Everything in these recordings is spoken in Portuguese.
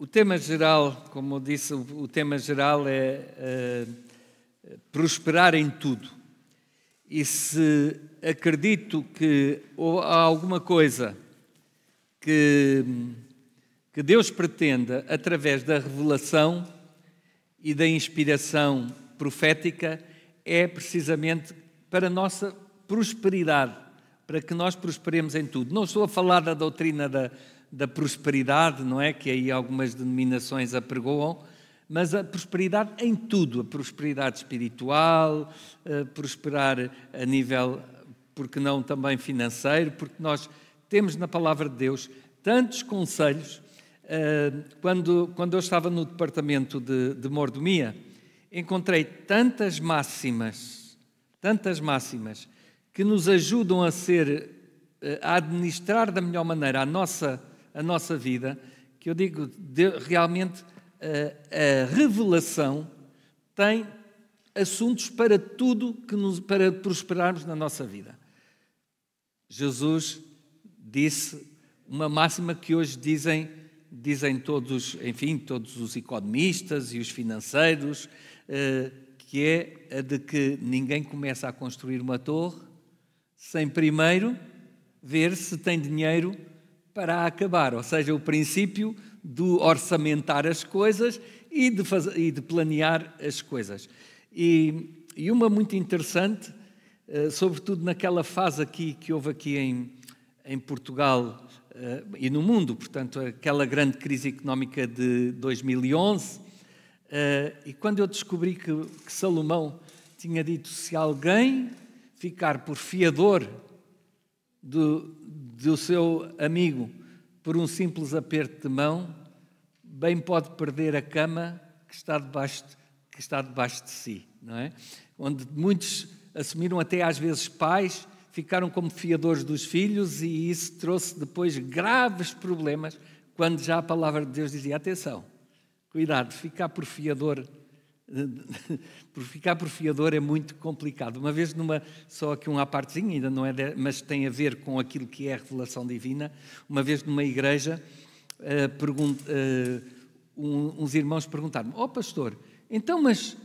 O tema geral, como eu disse, o tema geral é prosperar em tudo. E se acredito que há alguma coisa que Deus pretenda, através da revelação e da inspiração profética, é precisamente para a nossa prosperidade, para que nós prosperemos em tudo. Não estou a falar da doutrina da prosperidade, não é? Que aí algumas denominações apregoam, mas a prosperidade em tudo, a prosperidade espiritual, prosperar a nível, porque não também financeiro, porque nós temos na palavra de Deus tantos conselhos. Quando eu estava no departamento de mordomia, encontrei tantas máximas que nos ajudam a administrar da melhor maneira a nossa vida, que eu digo, realmente a revelação tem assuntos para tudo, para prosperarmos na nossa vida. Jesus disse uma máxima que hoje dizem todos, enfim, todos os economistas e os financeiros, que é a de que ninguém começa a construir uma torre sem primeiro ver se tem dinheiro para a acabar, ou seja, o princípio do orçamentar as coisas e de planear as coisas. E uma muito interessante, sobretudo naquela fase aqui que houve aqui em Portugal e no mundo, portanto, aquela grande crise económica de 2011, e quando eu descobri que Salomão tinha dito: se alguém ficar por fiador do seu amigo por um simples aperto de mão, bem pode perder a cama que está debaixo de si, não é? Onde muitos assumiram, até às vezes pais, ficaram como fiadores dos filhos, e isso trouxe depois graves problemas, quando já a palavra de Deus dizia: atenção, cuidado, ficar por fiador é muito complicado. Uma vez, só aqui uma partezinha, ainda não é, mas tem a ver com aquilo que é a revelação divina, uma vez numa igreja, uns irmãos perguntaram-me: pastor, então, mas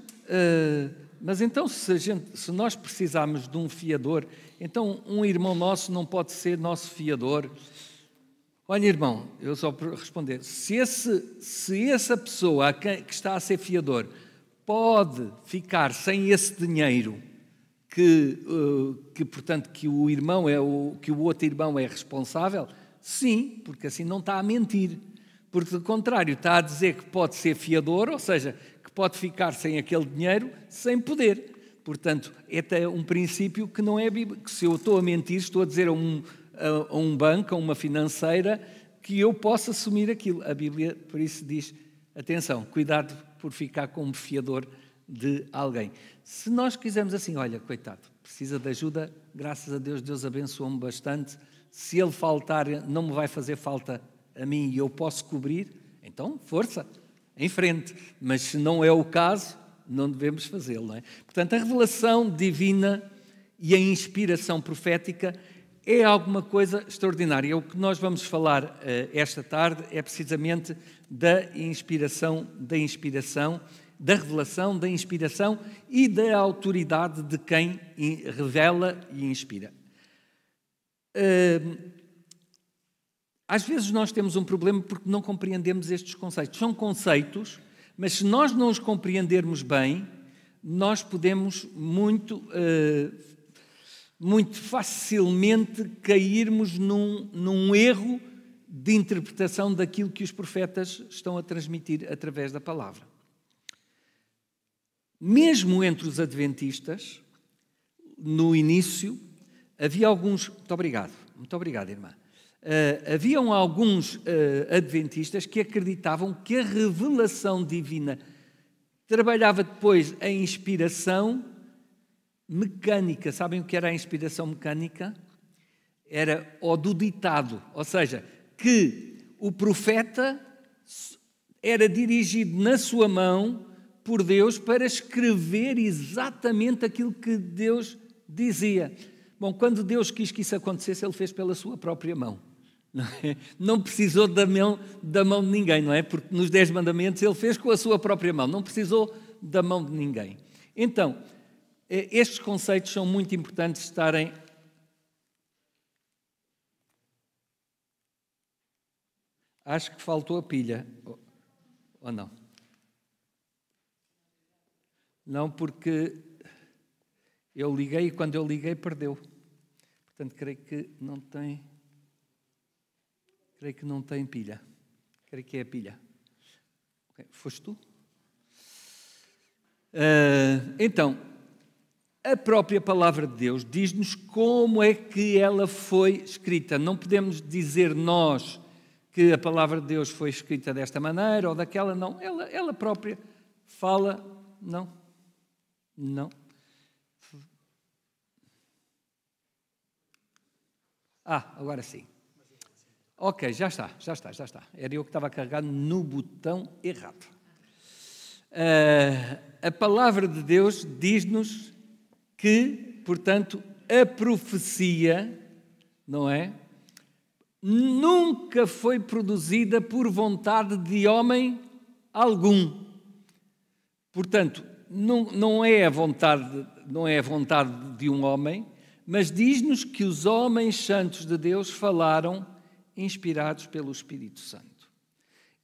então se nós precisarmos de um fiador, então um irmão nosso não pode ser nosso fiador? Olha, irmão, eu só para responder, se essa pessoa que está a ser fiador pode ficar sem esse dinheiro portanto, que o irmão que o outro irmão é responsável, sim, porque assim não está a mentir. Porque, do contrário, está a dizer que pode ser fiador, ou seja, que pode ficar sem aquele dinheiro, sem poder. Portanto, é um princípio que não é bíblico. Se eu estou a mentir, estou a dizer a um banco, a uma financeira, que eu posso assumir aquilo. A Bíblia, por isso, diz: atenção, cuidado por ficar como fiador de alguém. Se nós quisermos assim: olha, coitado, precisa de ajuda, graças a Deus, Deus abençoou-me bastante, se ele faltar, não me vai fazer falta a mim e eu posso cobrir, então, força, em frente. Mas se não é o caso, não devemos fazê-lo, não é? Portanto, a revelação divina e a inspiração profética é alguma coisa extraordinária. O que nós vamos falar esta tarde é precisamente da revelação, da inspiração e da autoridade de quem revela e inspira. Às vezes nós temos um problema porque não compreendemos estes conceitos. São conceitos, mas se nós não os compreendermos bem, nós podemos muito facilmente cairmos num erro de interpretação daquilo que os profetas estão a transmitir através da palavra. Mesmo entre os adventistas, no início, havia alguns... Muito obrigado, irmã. Haviam alguns adventistas que acreditavam que a revelação divina trabalhava depois a inspiração mecânica. Sabem o que era a inspiração mecânica? Era o do ditado, ou seja, que o profeta era dirigido na sua mão por Deus para escrever exatamente aquilo que Deus dizia. Bom, quando Deus quis que isso acontecesse, Ele fez pela sua própria mão. Não é? Não precisou da mão de ninguém, não é? Porque nos 10 mandamentos ele fez com a sua própria mão, não precisou da mão de ninguém. Então, estes conceitos são muito importantes estarem... Acho que faltou a pilha, ou não? Não, porque eu liguei e quando eu liguei perdeu. Portanto, creio que não tem pilha. Creio que é a pilha. Okay. Foste tu? Então, a própria palavra de Deus diz-nos como é que ela foi escrita. Não podemos dizer nós que a palavra de Deus foi escrita desta maneira ou daquela, não. Ela própria fala, não. Agora sim. Ok, já está. Era eu que estava carregado no botão errado. A palavra de Deus diz-nos que, portanto, a profecia, não é? Nunca foi produzida por vontade de homem algum. Portanto, não é a vontade de um homem, mas diz-nos que os homens santos de Deus falaram inspirados pelo Espírito Santo.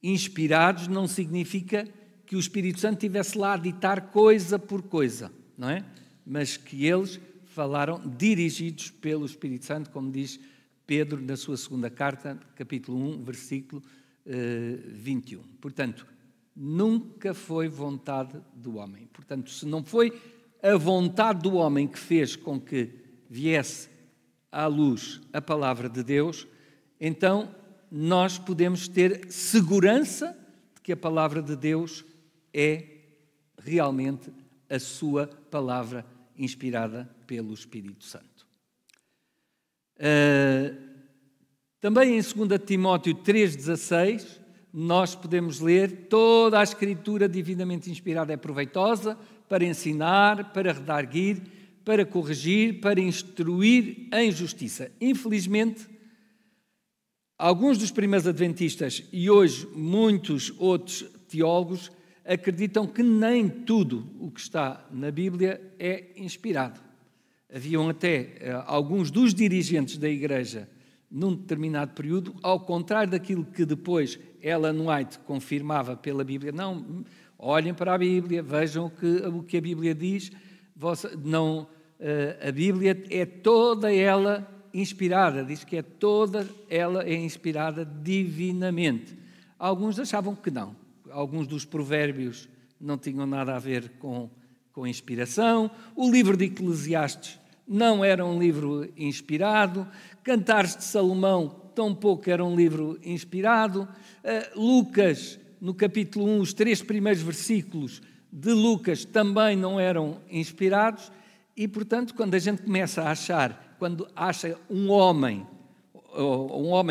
Inspirados não significa que o Espírito Santo estivesse lá a ditar coisa por coisa, não é? Mas que eles falaram dirigidos pelo Espírito Santo, como diz Pedro na sua segunda carta, capítulo 1, versículo 21. Portanto, nunca foi vontade do homem. Portanto, se não foi a vontade do homem que fez com que viesse à luz a palavra de Deus, então nós podemos ter segurança de que a palavra de Deus é realmente a sua palavra inspirada pelo Espírito Santo. Também em 2 Timóteo 3,16, nós podemos ler: toda a Escritura divinamente inspirada é proveitosa para ensinar, para redarguir, para corrigir, para instruir em justiça. Infelizmente, alguns dos primeiros adventistas e hoje muitos outros teólogos acreditam que nem tudo o que está na Bíblia é inspirado. Haviam até alguns dos dirigentes da Igreja num determinado período, ao contrário daquilo que depois Ellen White confirmava pela Bíblia. Não, olhem para a Bíblia, vejam o que a Bíblia diz. A Bíblia é toda ela inspirada, diz que toda ela é inspirada divinamente. Alguns achavam que não. Alguns dos provérbios não tinham nada a ver com inspiração. O livro de Eclesiastes não era um livro inspirado. Cantares de Salomão tampouco era um livro inspirado. Lucas, no capítulo 1, os 3 primeiros versículos de Lucas também não eram inspirados. E, portanto, quando a gente começa a achar, quando acha um homem,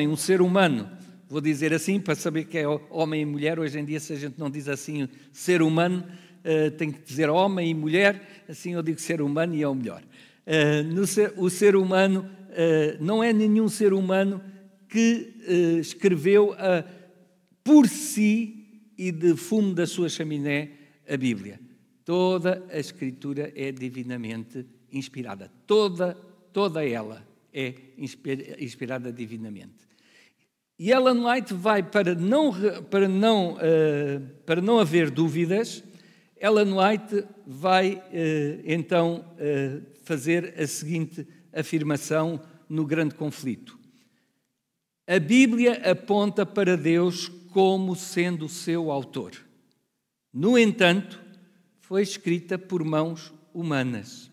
um ser humano, vou dizer assim, para saber que é homem e mulher, hoje em dia, se a gente não diz assim ser humano, tem que dizer homem e mulher, assim eu digo ser humano e é o melhor. O ser humano não é nenhum ser humano que escreveu por si e de fumo da sua chaminé a Bíblia. Toda a Escritura é divinamente inspirada. Toda ela é inspirada divinamente. E Ellen White vai, para não haver dúvidas, Ellen White vai então fazer a seguinte afirmação no grande conflito. A Bíblia aponta para Deus como sendo o seu autor. No entanto, foi escrita por mãos humanas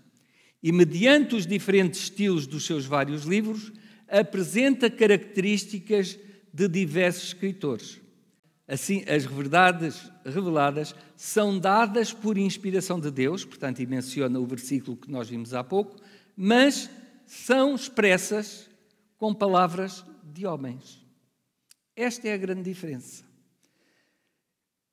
e, mediante os diferentes estilos dos seus vários livros, apresenta características de diversos escritores. Assim, as verdades reveladas são dadas por inspiração de Deus, portanto, e menciona o versículo que nós vimos há pouco, mas são expressas com palavras de homens. Esta é a grande diferença.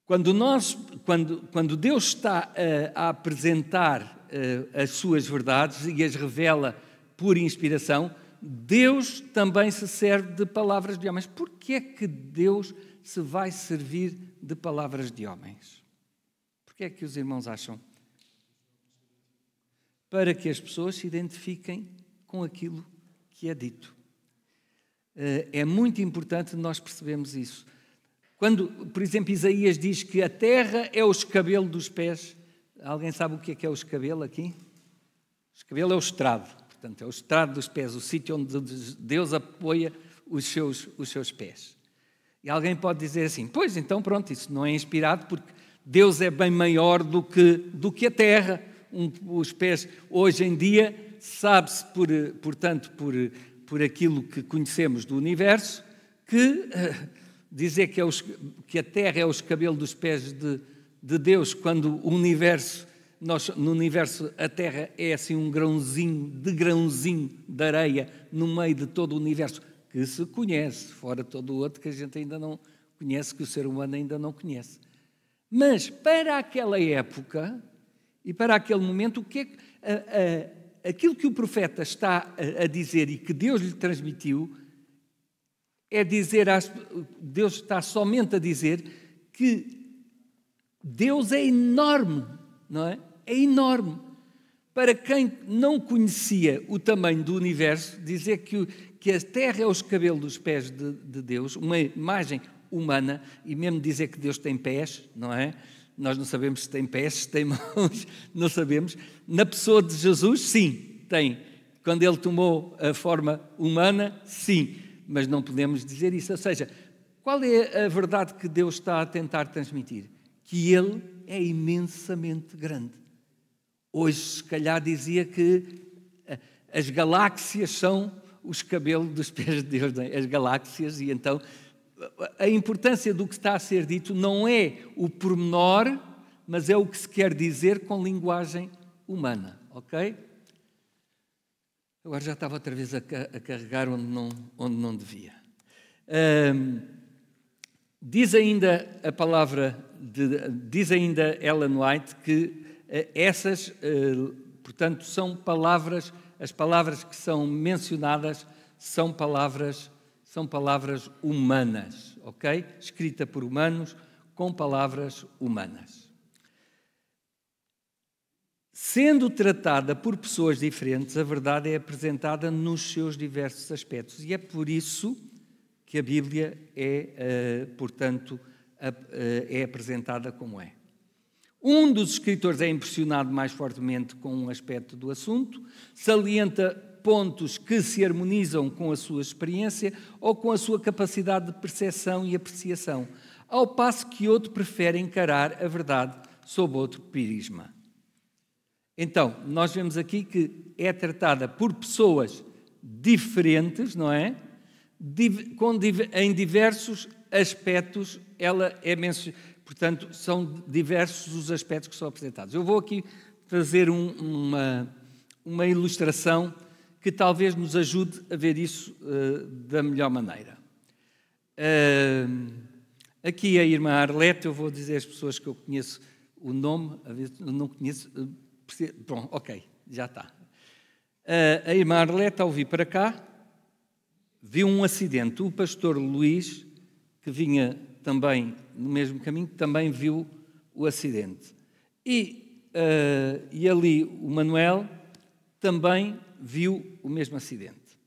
Quando Deus está a apresentar as suas verdades e as revela por inspiração, Deus também se serve de palavras de homens. Por que é que Deus se vai servir de palavras de homens? Por que é que os irmãos acham? Para que as pessoas se identifiquem com aquilo que é dito. É muito importante nós percebermos isso. Quando, por exemplo, Isaías diz que a terra é o escabelo dos pés. Alguém sabe o que é o escabelo aqui? O escabelo é o estrado. Portanto, é o estrado dos pés, o sítio onde Deus apoia os seus pés. E alguém pode dizer assim, pois, então pronto, isso não é inspirado porque Deus é bem maior do que a terra. Os pés, hoje em dia, sabe-se, portanto, por aquilo que conhecemos do universo, que dizer que a terra é o escabelo dos pés de Deus, quando no universo a terra é assim um grãozinho de areia no meio de todo o universo, que se conhece, fora todo o outro que a gente ainda não conhece, que o ser humano ainda não conhece. Mas para aquela época e para aquele momento, aquilo que o profeta está a dizer e que Deus lhe transmitiu é dizer, Deus está somente a dizer que Deus é enorme, não é? É enorme. Para quem não conhecia o tamanho do universo, dizer que a terra é o escabelo dos pés de Deus, uma imagem humana, e mesmo dizer que Deus tem pés, não é? Nós não sabemos se tem pés, se tem mãos, não sabemos. Na pessoa de Jesus, sim, tem. Quando ele tomou a forma humana, sim, mas não podemos dizer isso. Ou seja, qual é a verdade que Deus está a tentar transmitir? Que ele é imensamente grande. Hoje, se calhar, dizia que as galáxias são o escabelo dos pés de Deus, não é? As galáxias, e então a importância do que está a ser dito não é o pormenor, mas é o que se quer dizer com linguagem humana, ok? Agora já estava outra vez a carregar onde não devia. Diz ainda diz ainda Ellen White que essas, portanto, são palavras, as palavras que são mencionadas são palavras humanas, ok? Escrita por humanos, com palavras humanas. Sendo tratada por pessoas diferentes, a verdade é apresentada nos seus diversos aspectos. E é por isso que a Bíblia portanto, é apresentada como é. Um dos escritores é impressionado mais fortemente com um aspecto do assunto, salienta pontos que se harmonizam com a sua experiência ou com a sua capacidade de percepção e apreciação, ao passo que outro prefere encarar a verdade sob outro prisma. Então, nós vemos aqui que é tratada por pessoas diferentes, não é? Em diversos aspectos, ela é mencionada. Portanto, são diversos os aspectos que são apresentados. Eu vou aqui fazer uma ilustração que talvez nos ajude a ver isso da melhor maneira. Aqui a irmã Arlete, eu vou dizer às pessoas que eu conheço o nome, a ver se não conheço. Bom, ok, já está. A irmã Arlete, ao vir para cá, viu um acidente. O pastor Luís, que vinha também no mesmo caminho, também viu o acidente. E ali o Manuel também viu o mesmo acidente.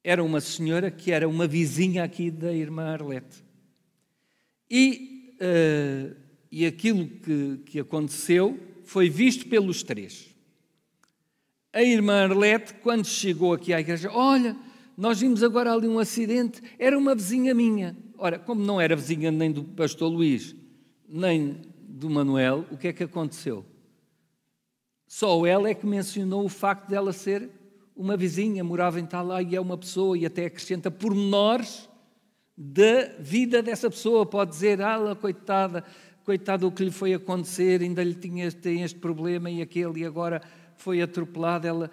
Era uma senhora que era uma vizinha aqui da irmã Arlete. E aquilo que aconteceu foi visto pelos três. A irmã Arlete, quando chegou aqui à igreja, olha, nós vimos agora ali um acidente, era uma vizinha minha. Ora, como não era vizinha nem do pastor Luís, nem do Manuel, o que é que aconteceu? Só ela é que mencionou o facto dela ser uma vizinha, morava em tal lá e é uma pessoa, e até acrescenta pormenores da vida dessa pessoa. Pode dizer, coitada o que lhe foi acontecer, ainda lhe tem este problema e aquele, e agora foi atropelada.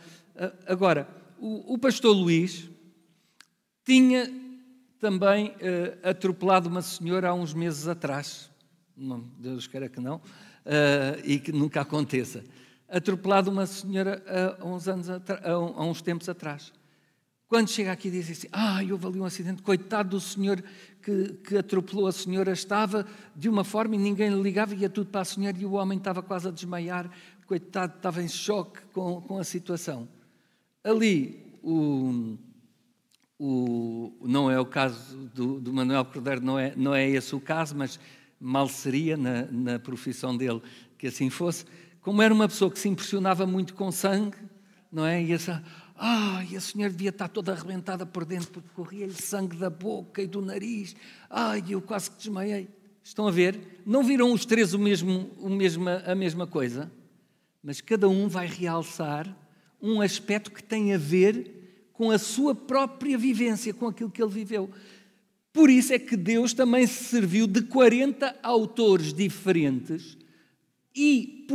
Agora, o pastor Luís tinha também atropelado uma senhora há uns meses atrás, não, Deus queira que não, e que nunca aconteça, atropelado uma senhora há uns tempos atrás. Quando chega aqui diz assim, houve ali um acidente, coitado do senhor que atropelou a senhora, estava de uma forma e ninguém lhe ligava, ia tudo para a senhora e o homem estava quase a desmaiar, coitado, estava em choque com a situação. Ali, não é o caso do Manuel Cordeiro, não é esse o caso, mas mal seria na profissão dele que assim fosse. Como era uma pessoa que se impressionava muito com sangue, não é? E a senhora devia estar toda arrebentada por dentro, porque corria-lhe sangue da boca e do nariz. Eu quase que desmaiei. Estão a ver? Não viram os três a mesma coisa? Mas cada um vai realçar um aspecto que tem a ver com a sua própria vivência, com aquilo que ele viveu. Por isso é que Deus também se serviu de 40 autores diferentes e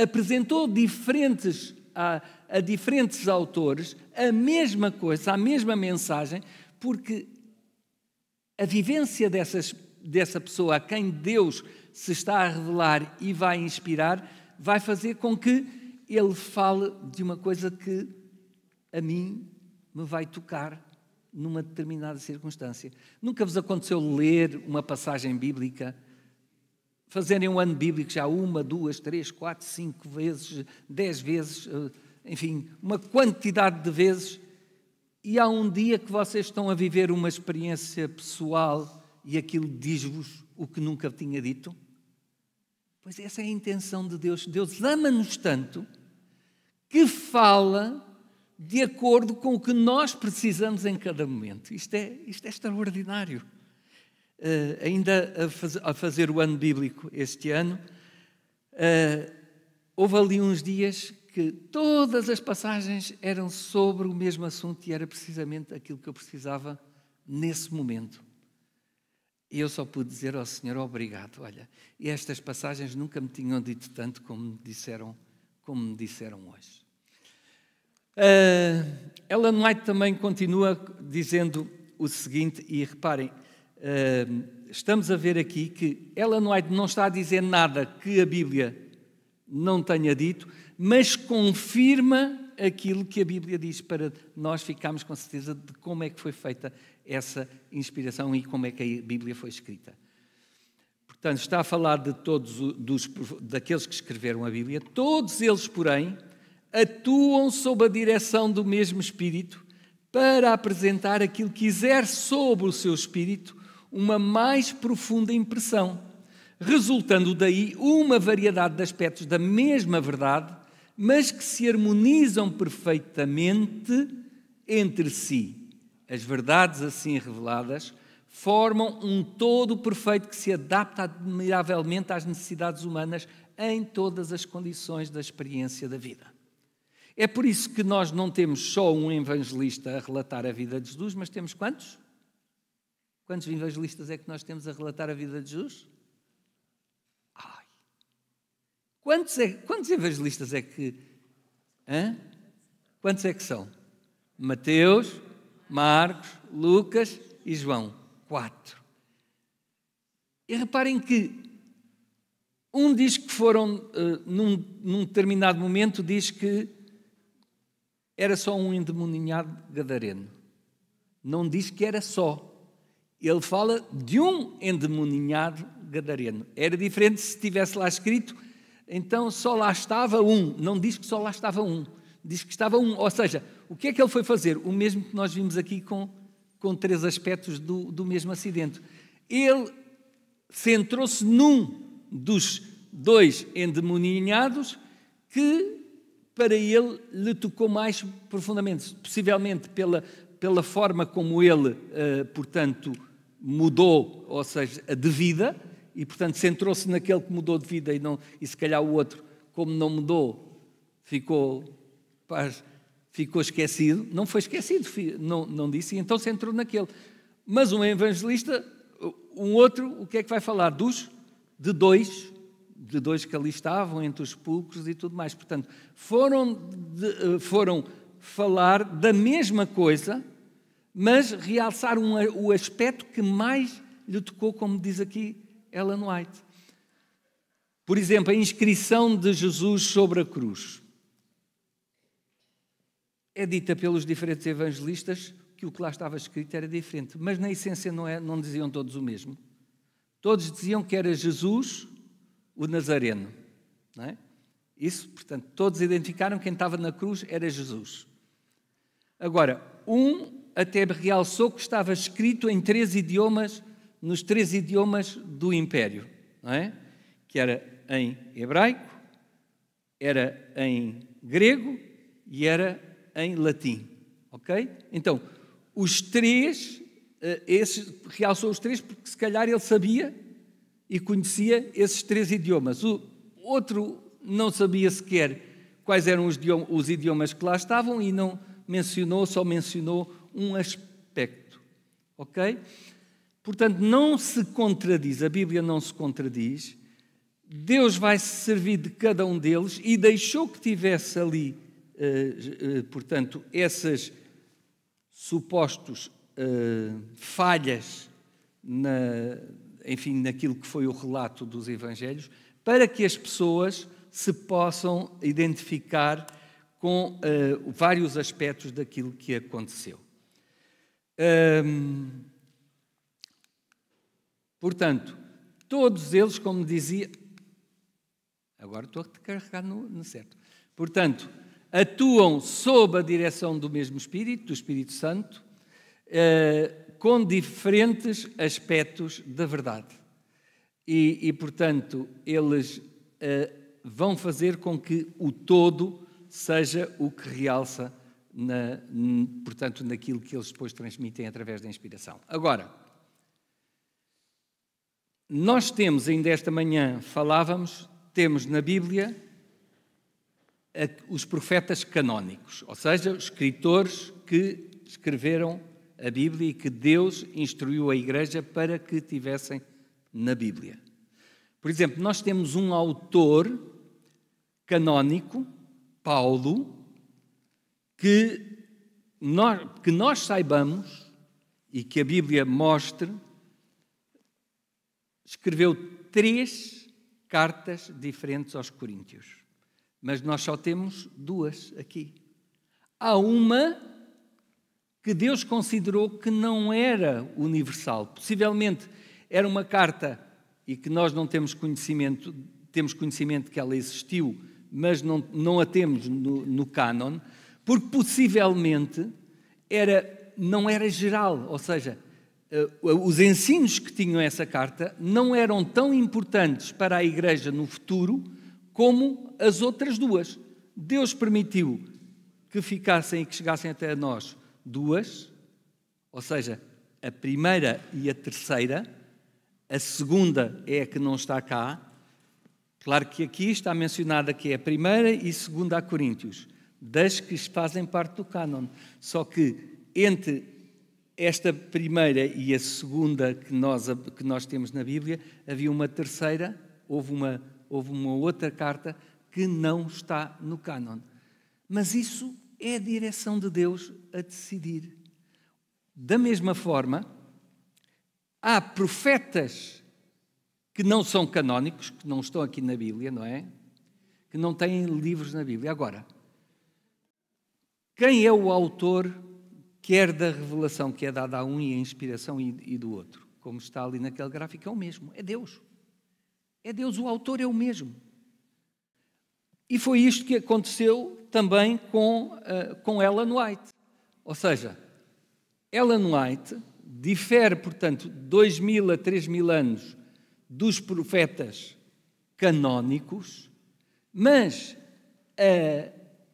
apresentou a diferentes autores a mesma coisa, a mesma mensagem, porque a vivência dessa pessoa a quem Deus se está a revelar e vai inspirar, vai fazer com que ele fale de uma coisa que a mim me vai tocar numa determinada circunstância. Nunca vos aconteceu ler uma passagem bíblica, fazerem um ano bíblico já 1, 2, 3, 4, 5 vezes, 10 vezes, enfim, uma quantidade de vezes, e há um dia que vocês estão a viver uma experiência pessoal e aquilo diz-vos o que nunca tinha dito? Pois essa é a intenção de Deus. Deus ama-nos tanto que fala de acordo com o que nós precisamos em cada momento. Isto é extraordinário. Ainda a fazer o ano bíblico este ano, houve ali uns dias que todas as passagens eram sobre o mesmo assunto e era precisamente aquilo que eu precisava nesse momento. E eu só pude dizer ao Senhor, obrigado. Olha, e estas passagens nunca me tinham dito tanto como me disseram hoje. Ellen White também continua dizendo o seguinte, e reparem, estamos a ver aqui que Ellen White não está a dizer nada que a Bíblia não tenha dito, mas confirma aquilo que a Bíblia diz para nós ficarmos com certeza de como é que foi feita essa inspiração e como é que a Bíblia foi escrita. Portanto, está a falar de daqueles que escreveram a Bíblia, todos eles, porém, atuam sob a direção do mesmo Espírito para apresentar aquilo que exerce sobre o seu espírito uma mais profunda impressão, resultando daí uma variedade de aspectos da mesma verdade, mas que se harmonizam perfeitamente entre si. As verdades assim reveladas formam um todo perfeito que se adapta admiravelmente às necessidades humanas em todas as condições da experiência da vida. É por isso que nós não temos só um evangelista a relatar a vida de Jesus, mas temos quantos? Quantos evangelistas é que nós temos a relatar a vida de Jesus? Quantos evangelistas é que... Quantos é que são? Mateus, Marcos, Lucas e João. 4. E reparem que um diz que foram, num determinado momento, diz que era só um endemoninhado gadareno. Não diz que era só. Ele fala de um endemoninhado gadareno. Era diferente se estivesse lá escrito, então só lá estava um. Não diz que só lá estava um. Diz que estava um. Ou seja, o que é que ele foi fazer? O mesmo que nós vimos aqui com 3 aspectos do mesmo acidente. Ele centrou-se num dos 2 endemoninhados que para ele lhe tocou mais profundamente, possivelmente pela forma como ele, portanto, mudou, ou seja, de vida, e, portanto, centrou-se naquele que mudou de vida e se calhar o outro, como não mudou, ficou esquecido. Não foi esquecido, não disse, e então centrou naquele. Mas um evangelista, um outro, o que é que vai falar? De dois que ali estavam, entre os sepulcros e tudo mais. Portanto, foram falar da mesma coisa, mas realçar o aspecto que mais lhe tocou, como diz aqui Ellen White. Por exemplo, a inscrição de Jesus sobre a cruz. é dita pelos diferentes evangelistas que o que lá estava escrito era diferente, mas na essência não diziam todos o mesmo. Todos diziam que era Jesus, o Nazareno, não é? Isso, portanto, todos identificaram que quem estava na cruz era Jesus. Agora, até realçou que estava escrito em 3 idiomas, nos 3 idiomas do Império, não é? Que era em hebraico, era em grego e era em latim, ok? Então, os 3, realçou os 3 porque se calhar ele sabia e conhecia esses 3 idiomas. O outro não sabia sequer quais eram os idiomas que lá estavam e não só mencionou um aspecto, ok? Portanto, não se contradiz, a Bíblia não se contradiz, Deus vai se servir de cada um deles e deixou que tivesse ali, portanto, essas supostos falhas, naquilo que foi o relato dos Evangelhos, para que as pessoas se possam identificar com vários aspectos daquilo que aconteceu. Portanto, todos eles, como dizia... Agora estou a carregar no certo. Portanto, atuam sob a direção do mesmo Espírito, do Espírito Santo, com diferentes aspectos da verdade. E portanto, eles vão fazer com que o todo seja o que realça, portanto, naquilo que eles depois transmitem através da inspiração. Agora, nós temos, ainda esta manhã temos na Bíblia os profetas canónicos, ou seja, os escritores que escreveram a Bíblia e que Deus instruiu a Igreja para que tivessem na Bíblia. Por exemplo, nós temos um autor canónico, Paulo, que nós saibamos e que a Bíblia mostre, escreveu 3 cartas diferentes aos Coríntios, mas nós só temos 2 aqui. Há uma que Deus considerou que não era universal, possivelmente era uma carta e que nós não temos conhecimento que ela existiu, mas não a temos no cânon, porque possivelmente não era geral, ou seja, os ensinos que tinham essa carta não eram tão importantes para a Igreja no futuro como as outras 2. Deus permitiu que ficassem e que chegassem até nós 2, ou seja, a primeira e a terceira, a segunda é a que não está cá. Claro que aqui está mencionada que é a primeira e segunda a Coríntios, das que fazem parte do cânon. Só que entre esta primeira e a segunda que nós temos na Bíblia, havia uma terceira, houve uma outra carta que não está no cânon. Mas isso é a direção de Deus a decidir. Da mesma forma, há profetas que não são canónicos, que não estão aqui na Bíblia, não é? Que não têm livros na Bíblia. Agora, quem é o autor, quer da revelação que é dada a um e a inspiração e do outro? Como está ali naquele gráfico, é o mesmo, é Deus. É Deus, o autor é o mesmo. E foi isto que aconteceu também com Ellen White. Ou seja, Ellen White difere, portanto, 2.000 a 3.000 anos dos profetas canónicos, mas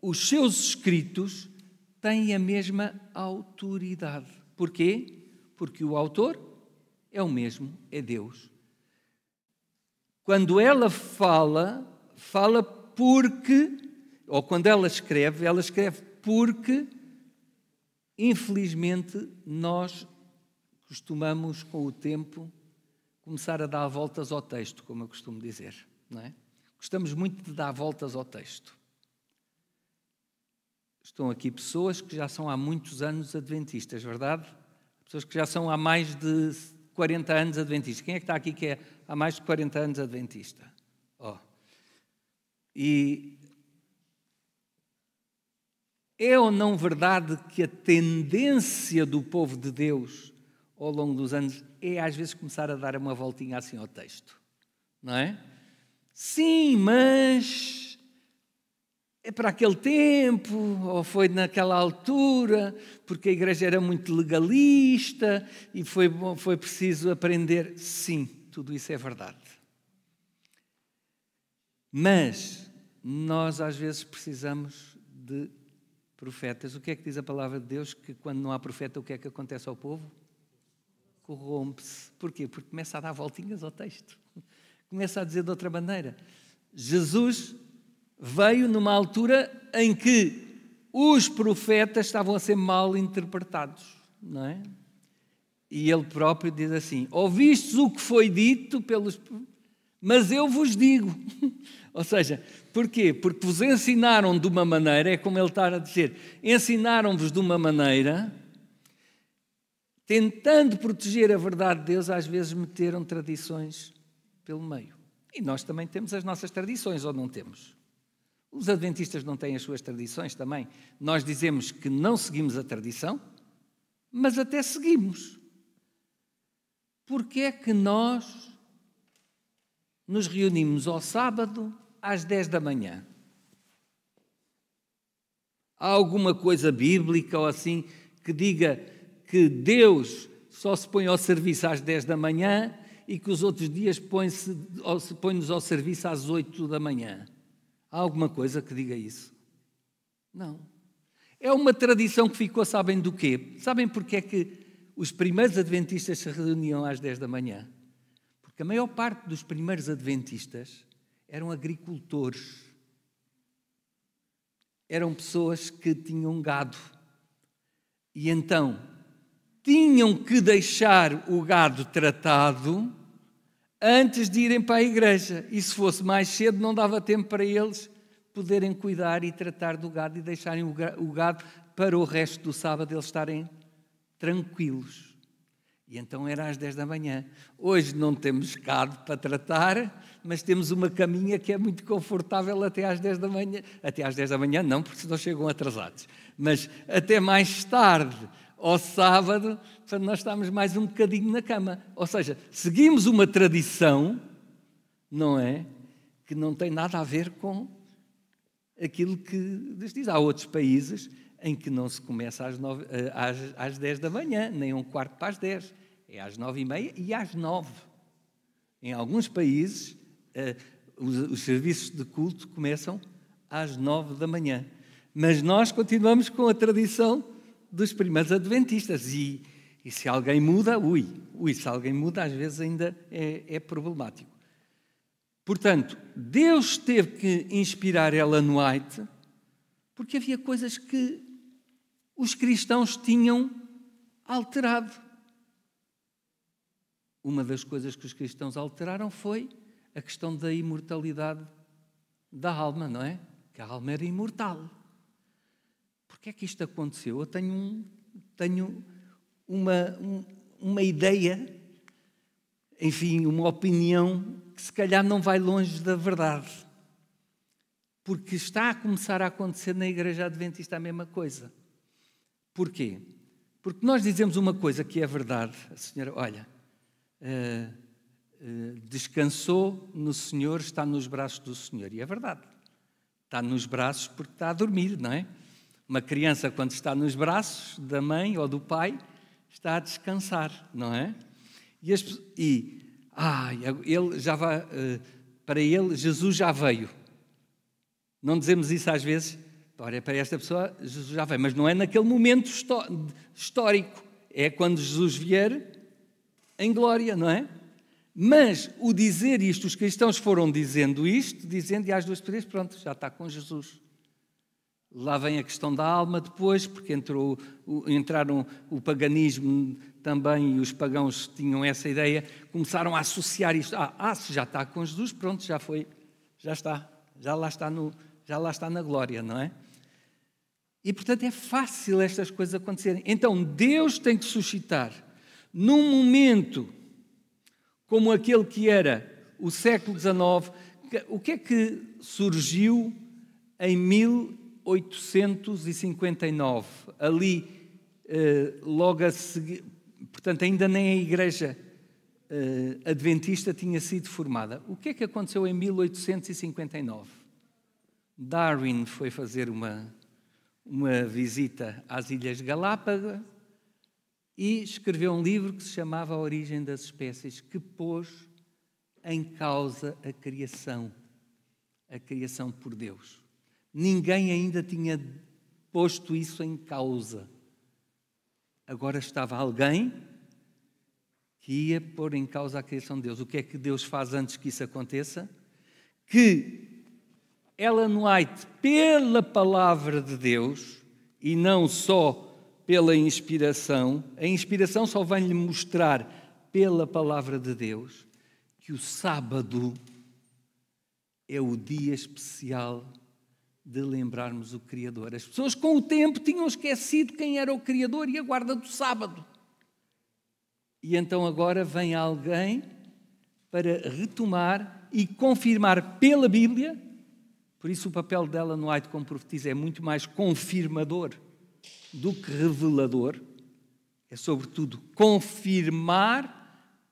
os seus escritos têm a mesma autoridade. Porquê? Porque o autor é o mesmo, é Deus. Quando ela fala porque, ou quando ela escreve porque, infelizmente, nós costumamos, com o tempo, começar a dar voltas ao texto, como eu costumo dizer, não é? Gostamos muito de dar voltas ao texto. Estão aqui pessoas que já são há muitos anos adventistas, verdade? Pessoas que já são há mais de 40 anos adventistas. Quem é que está aqui que é há mais de 40 anos adventista? E É ou não verdade que a tendência do povo de Deus ao longo dos anos é às vezes começar a dar uma voltinha assim ao texto? Não é? Sim, mas é para aquele tempo, ou foi naquela altura, porque a igreja era muito legalista e foi preciso aprender. Sim, tudo isso é verdade. Mas nós às vezes precisamos de profetas. O que é que diz a palavra de Deus? Que quando não há profeta, o que é que acontece ao povo? Corrompe-se. Porquê? Porque começa a dar voltinhas ao texto. Começa a dizer de outra maneira. Jesus veio numa altura em que os profetas estavam a ser mal interpretados, não é? E ele próprio diz assim: ouvistes o que foi dito pelos... mas eu vos digo. Ou seja, porquê? Porque vos ensinaram de uma maneira, é como ele está a dizer, ensinaram-vos de uma maneira, tentando proteger a verdade de Deus, às vezes meteram tradições pelo meio. E nós também temos as nossas tradições, ou não temos? Os adventistas não têm as suas tradições também. Nós dizemos que não seguimos a tradição, mas até seguimos. Porque é que nós nos reunimos ao sábado às 10 da manhã? Há alguma coisa bíblica ou assim que diga que Deus só se põe ao serviço às 10 da manhã e que os outros dias põe-nos ao serviço às 8 da manhã? Há alguma coisa que diga isso? Não. É uma tradição que ficou, sabem do quê? Sabem porque é que os primeiros adventistas se reuniam às 10 da manhã? Porque a maior parte dos primeiros adventistas eram agricultores. Eram pessoas que tinham gado. E então tinham que deixar o gado tratado antes de irem para a igreja. E se fosse mais cedo, não dava tempo para eles poderem cuidar e tratar do gado e deixarem o gado para o resto do sábado eles estarem tranquilos. E então era às 10 da manhã. Hoje não temos gado para tratar, mas temos uma caminha que é muito confortável até às 10 da manhã. Até às 10 da manhã não, porque senão chegam atrasados. Mas até mais tarde, ao sábado, para nós estarmos mais um bocadinho na cama. Ou seja, seguimos uma tradição, não é? Que não tem nada a ver com aquilo que Deus diz. Há outros países em que não se começa às 10 da manhã, nem um quarto para as 10. É às 9h30 e às 9. Em alguns países, os serviços de culto começam às 9 da manhã. Mas nós continuamos com a tradição dos primeiros adventistas. E se alguém muda, se alguém muda, às vezes ainda é problemático. Portanto, Deus teve que inspirar Ellen White porque havia coisas que os cristãos tinham alterado. Uma das coisas que os cristãos alteraram foi a questão da imortalidade da alma, não é? Que a alma era imortal. Porquê é que isto aconteceu? Eu tenho uma ideia, enfim, uma opinião que se calhar não vai longe da verdade. Porque está a começar a acontecer na Igreja Adventista a mesma coisa. Porquê? Porque nós dizemos uma coisa que é verdade. A senhora, olha, descansou no Senhor, está nos braços do Senhor. E é verdade. Está nos braços porque está a dormir, não é? Uma criança, quando está nos braços da mãe ou do pai, está a descansar, não é? Ele já vai, para ele, Jesus já veio. Não dizemos isso às vezes? Olha, para esta pessoa, Jesus já veio. Mas não é naquele momento histórico. É quando Jesus vier em glória, não é? Mas o dizer isto, os cristãos foram dizendo isto, dizendo, e às duas três, pronto, já está com Jesus. Lá vem a questão da alma depois, porque entraram o paganismo também, e os pagãos tinham essa ideia, começaram a associar isto. Se já está com Jesus, pronto, já foi, já está, já lá está na glória, não é? E, portanto, é fácil estas coisas acontecerem. Então, Deus tem que suscitar, num momento como aquele que era o século XIX, o que é que surgiu em 1859, ali logo a seguir, portanto ainda nem a Igreja Adventista tinha sido formada. O que é que aconteceu em 1859? Darwin foi fazer uma visita às Ilhas Galápagos e escreveu um livro que se chamava A Origem das Espécies, que pôs em causa a criação por Deus. Ninguém ainda tinha posto isso em causa. Agora estava alguém que ia pôr em causa a criação de Deus. O que é que Deus faz antes que isso aconteça? Que Ellen White, pela palavra de Deus, e não só pela inspiração, a inspiração só vem-lhe mostrar pela palavra de Deus que o sábado é o dia especial de lembrarmos o Criador. As pessoas com o tempo tinham esquecido quem era o Criador e a guarda do sábado. E então agora vem alguém para retomar e confirmar pela Bíblia. Por isso o papel de Ellen White como profetisa é muito mais confirmador do que revelador. É sobretudo confirmar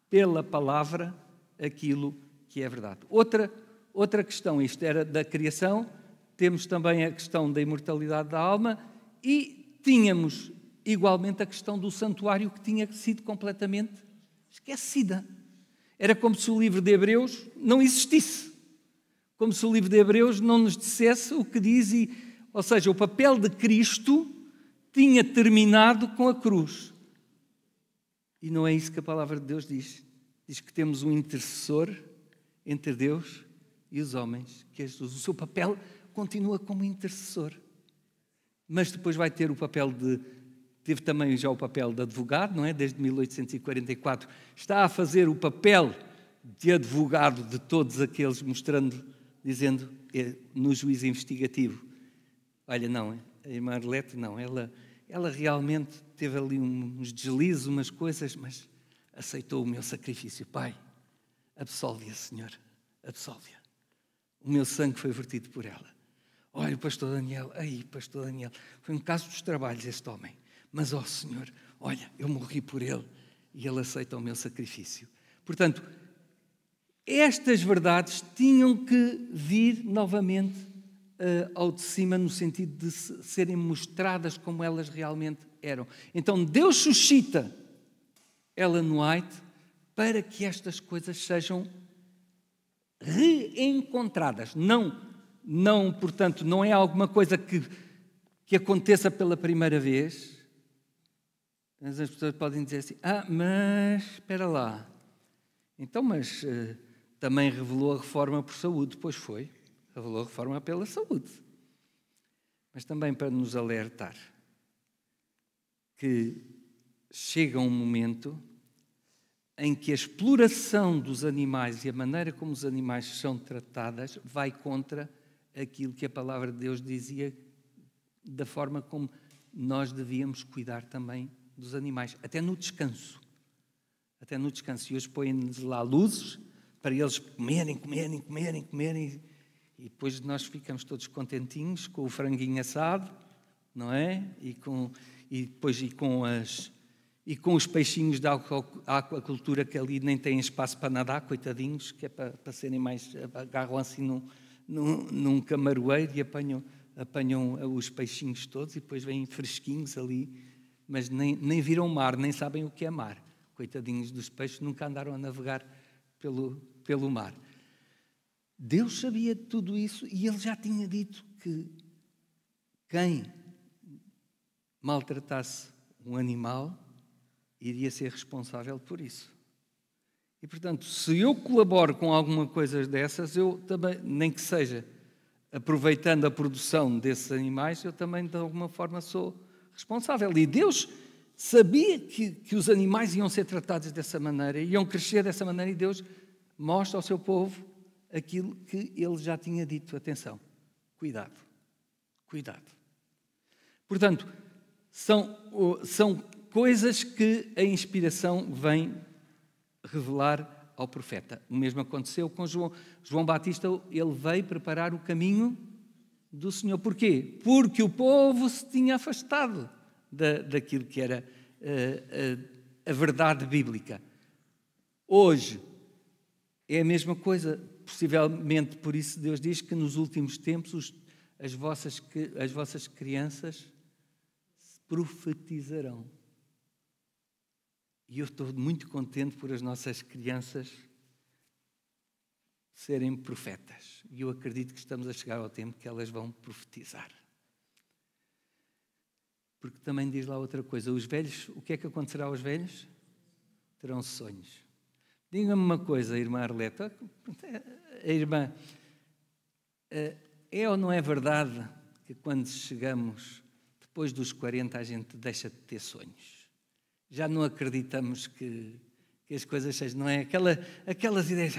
pela palavra aquilo que é verdade. Outra questão, isto era da criação, temos também a questão da imortalidade da alma e tínhamos igualmente a questão do santuário que tinha sido completamente esquecida. Era como se o livro de Hebreus não existisse. Como se o livro de Hebreus não nos dissesse o que diz, ou seja, o papel de Cristo tinha terminado com a cruz. E não é isso que a palavra de Deus diz. Diz que temos um intercessor entre Deus e os homens, que é Jesus. O seu papel continua como intercessor. Mas depois vai ter o papel teve também já o papel de advogado, não é? Desde 1844 está a fazer o papel de advogado de todos aqueles, dizendo no juízo investigativo, olha, não, a irmã Arlete não, ela realmente teve ali uns deslizes, umas coisas, mas aceitou o meu sacrifício. Pai, absolve-a, Senhor, absolve-a. O meu sangue foi vertido por ela. Olha, pastor Daniel, foi um caso dos trabalhos este homem. Mas, ó Senhor, olha, eu morri por ele e ele aceita o meu sacrifício. Portanto, estas verdades tinham que vir novamente ao de cima no sentido de serem mostradas como elas realmente eram. Então, Deus suscita Ellen White para que estas coisas sejam reencontradas. Portanto, não é alguma coisa que aconteça pela primeira vez. Mas as pessoas podem dizer assim, mas espera lá. Então, mas também revelou a reforma por saúde. Pois foi, revelou a reforma pela saúde. Mas também para nos alertar que chega um momento em que a exploração dos animais e a maneira como os animais são tratados vai contra aquilo que a palavra de Deus dizia da forma como nós devíamos cuidar também dos animais, até no descanso. E hoje põem-nos lá luzes para eles comerem, e depois nós ficamos todos contentinhos com o franguinho assado, não é? E com os peixinhos da aquacultura que ali nem têm espaço para nadar, coitadinhos, que é para serem mais... agarram assim num camaroeiro e apanham os peixinhos todos e depois vêm fresquinhos ali, mas nem viram mar, nem sabem o que é mar. Coitadinhos dos peixes, nunca andaram a navegar pelo mar. Deus sabia de tudo isso e Ele já tinha dito que quem maltratasse um animal iria ser responsável por isso. E, portanto, se eu colaboro com alguma coisa dessas, eu também, nem que seja aproveitando a produção desses animais, eu também, de alguma forma, sou responsável. E Deus sabia que os animais iam ser tratados dessa maneira, iam crescer dessa maneira, e Deus mostra ao seu povo aquilo que Ele já tinha dito. Atenção, cuidado. Portanto, são coisas que a inspiração vem revelar ao profeta. O mesmo aconteceu com João. João Batista, ele veio preparar o caminho do Senhor. Porquê? Porque o povo se tinha afastado daquilo que era a verdade bíblica. Hoje é a mesma coisa, possivelmente por isso Deus diz que nos últimos tempos as vossas crianças profetizarão. E eu estou muito contente por as nossas crianças serem profetas. E eu acredito que estamos a chegar ao tempo que elas vão profetizar. Porque também diz lá outra coisa. Os velhos, o que é que acontecerá aos velhos? Terão sonhos. Diga-me uma coisa, irmã Arleta. Irmã, é ou não é verdade que quando chegamos, depois dos 40, a gente deixa de ter sonhos? Já não acreditamos que as coisas sejam, não é? Aquelas ideias,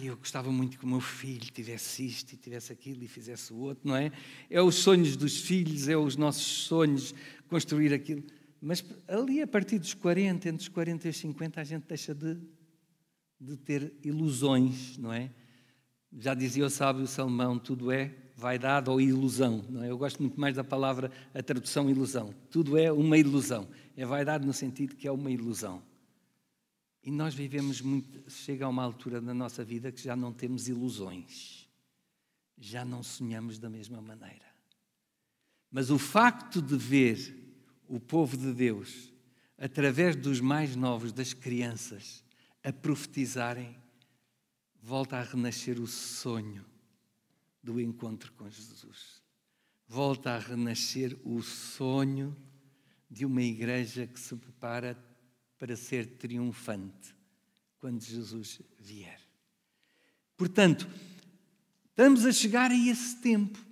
eu gostava muito que o meu filho tivesse isto e tivesse aquilo e fizesse o outro, não é? É os sonhos dos filhos, é os nossos sonhos, construir aquilo. Mas ali, a partir dos 40, entre os 40 e os 50, a gente deixa de ter ilusões, não é? Já dizia o sábio Salomão, tudo é vaidade ou ilusão, não é? Eu gosto muito mais da palavra, a tradução ilusão. Tudo é uma ilusão. É vaidade no sentido que é uma ilusão. E nós vivemos muito, chega a uma altura da nossa vida que já não temos ilusões. Já não sonhamos da mesma maneira. Mas o facto de ver o povo de Deus, através dos mais novos, das crianças, a profetizarem, volta a renascer o sonho do encontro com Jesus. Volta a renascer o sonho de uma igreja que se prepara para ser triunfante quando Jesus vier. Portanto, estamos a chegar a esse tempo.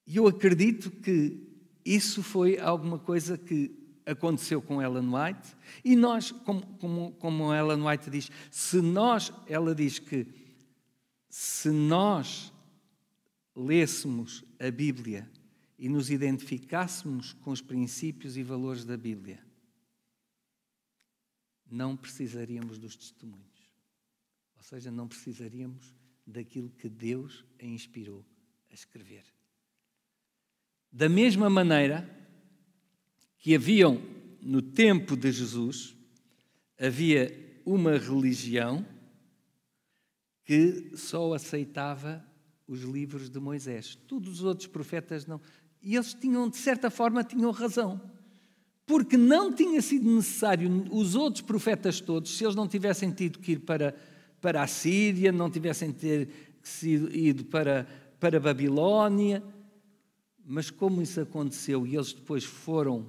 E eu acredito que isso foi alguma coisa que aconteceu com Ellen White. E nós, como Ellen White diz, ela diz que se nós lêssemos a Bíblia e nos identificássemos com os princípios e valores da Bíblia, não precisaríamos dos testemunhos. Ou seja, não precisaríamos daquilo que Deus a inspirou a escrever. Da mesma maneira que haviam, no tempo de Jesus, havia uma religião que só aceitava os livros de Moisés. Todos os outros profetas não. E eles tinham, de certa forma, tinham razão. Porque não tinha sido necessário os outros profetas todos, se eles não tivessem tido que ir para a Síria, não tivessem ido para a Babilónia. Mas como isso aconteceu e eles depois foram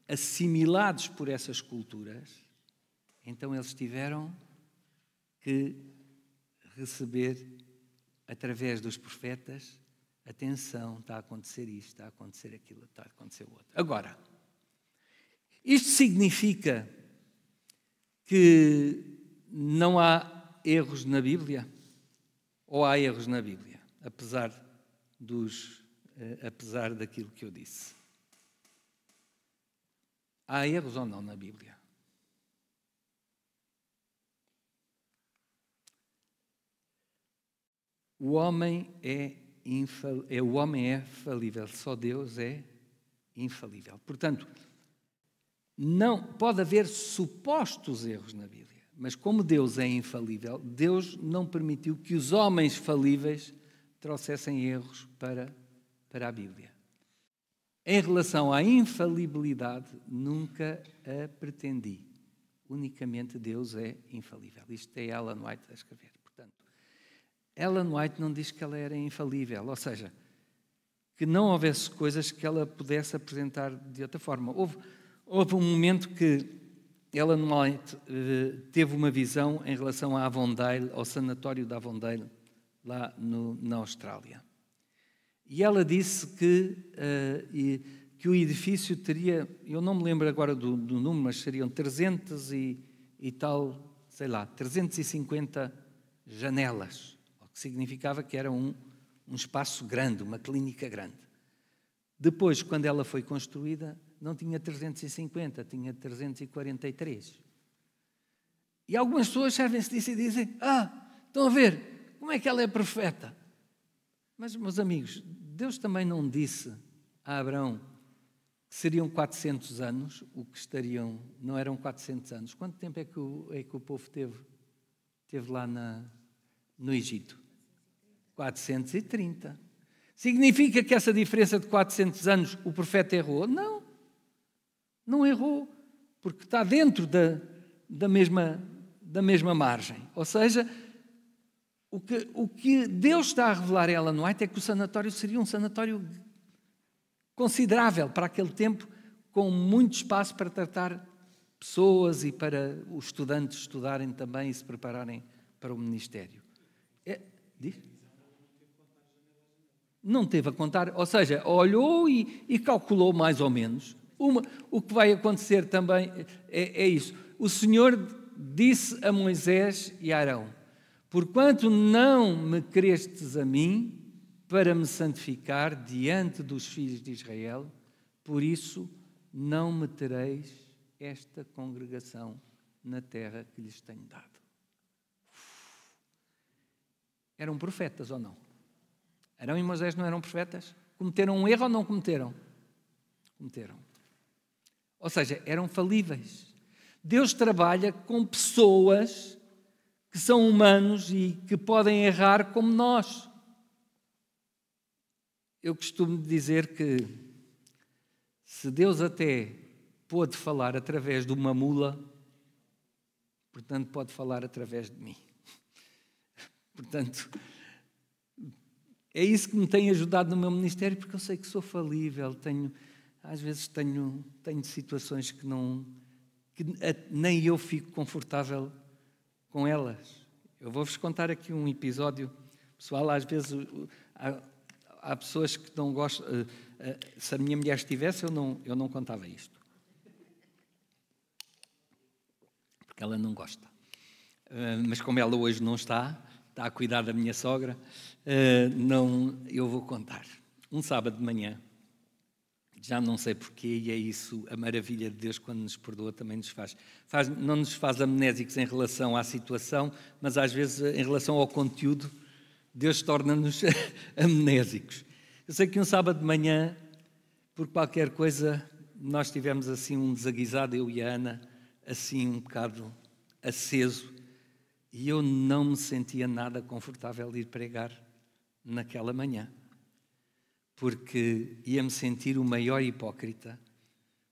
assimilados por essas culturas, então eles tiveram que receber, através dos profetas, atenção, está a acontecer isto, está a acontecer aquilo, está a acontecer o outro. Agora, isto significa que não há erros na Bíblia? Ou há erros na Bíblia, apesar daquilo que eu disse? Há erros ou não na Bíblia? O homem é falível, só Deus é infalível. Portanto, não pode haver supostos erros na Bíblia, mas como Deus é infalível, Deus não permitiu que os homens falíveis trouxessem erros para a Bíblia. Em relação à infalibilidade, nunca a pretendi. Unicamente Deus é infalível. Isto é Ellen White a escrever. Portanto, Ellen White não diz que ela era infalível, ou seja, que não houvesse coisas que ela pudesse apresentar de outra forma. Houve um momento que Ellen White teve uma visão em relação a Avondale, ao sanatório de Avondale, lá na Austrália. E ela disse que o edifício teria, eu não me lembro agora do número, mas seriam 350 janelas, o que significava que era um espaço grande, uma clínica grande. Depois, quando ela foi construída, não tinha 350, tinha 343. E algumas pessoas servem-se disso e dizem, estão a ver, como é que ela é profeta? Mas, meus amigos, Deus também não disse a Abraão que seriam 400 anos, o que estariam, não eram 400 anos. Quanto tempo é que o povo teve lá no Egito? 430. Significa que essa diferença de 400 anos o profeta errou? Não, não errou, porque está dentro da mesma margem. Ou seja, o que Deus está a revelar a Ellen White é que o sanatório seria um sanatório considerável para aquele tempo, com muito espaço para tratar pessoas e para os estudantes estudarem também e se prepararem para o ministério. Diz? Não teve a contar, ou seja, olhou e calculou mais ou menos. O que vai acontecer também é isso. O Senhor disse a Moisés e a Arão: porquanto não me crestes a mim para me santificar diante dos filhos de Israel, por isso não metereis esta congregação na terra que lhes tenho dado. Eram profetas ou não? Arão e Moisés não eram profetas? Cometeram um erro ou não cometeram? Cometeram. Ou seja, eram falíveis. Deus trabalha com pessoas que são humanos e que podem errar como nós. Eu costumo dizer que se Deus até pôde falar através de uma mula, portanto pode falar através de mim. Portanto, é isso que me tem ajudado no meu ministério, porque eu sei que sou falível, às vezes tenho situações que nem eu fico confortável com elas. Eu vou-vos contar aqui um episódio pessoal. Às vezes há pessoas que não gostam. Se a minha mulher estivesse, eu não contava isto, porque ela não gosta. Mas como ela hoje não está a cuidar da minha sogra, eu vou contar. Um sábado de manhã, já não sei porquê, e é isso, a maravilha de Deus quando nos perdoa também nos não nos faz amnésicos em relação à situação, mas às vezes em relação ao conteúdo, Deus torna-nos amnésicos. Eu sei que um sábado de manhã, por qualquer coisa, nós tivemos assim um desaguisado, eu e a Ana, assim um bocado aceso, e eu não me sentia nada confortável de ir pregar naquela manhã, porque ia-me sentir o maior hipócrita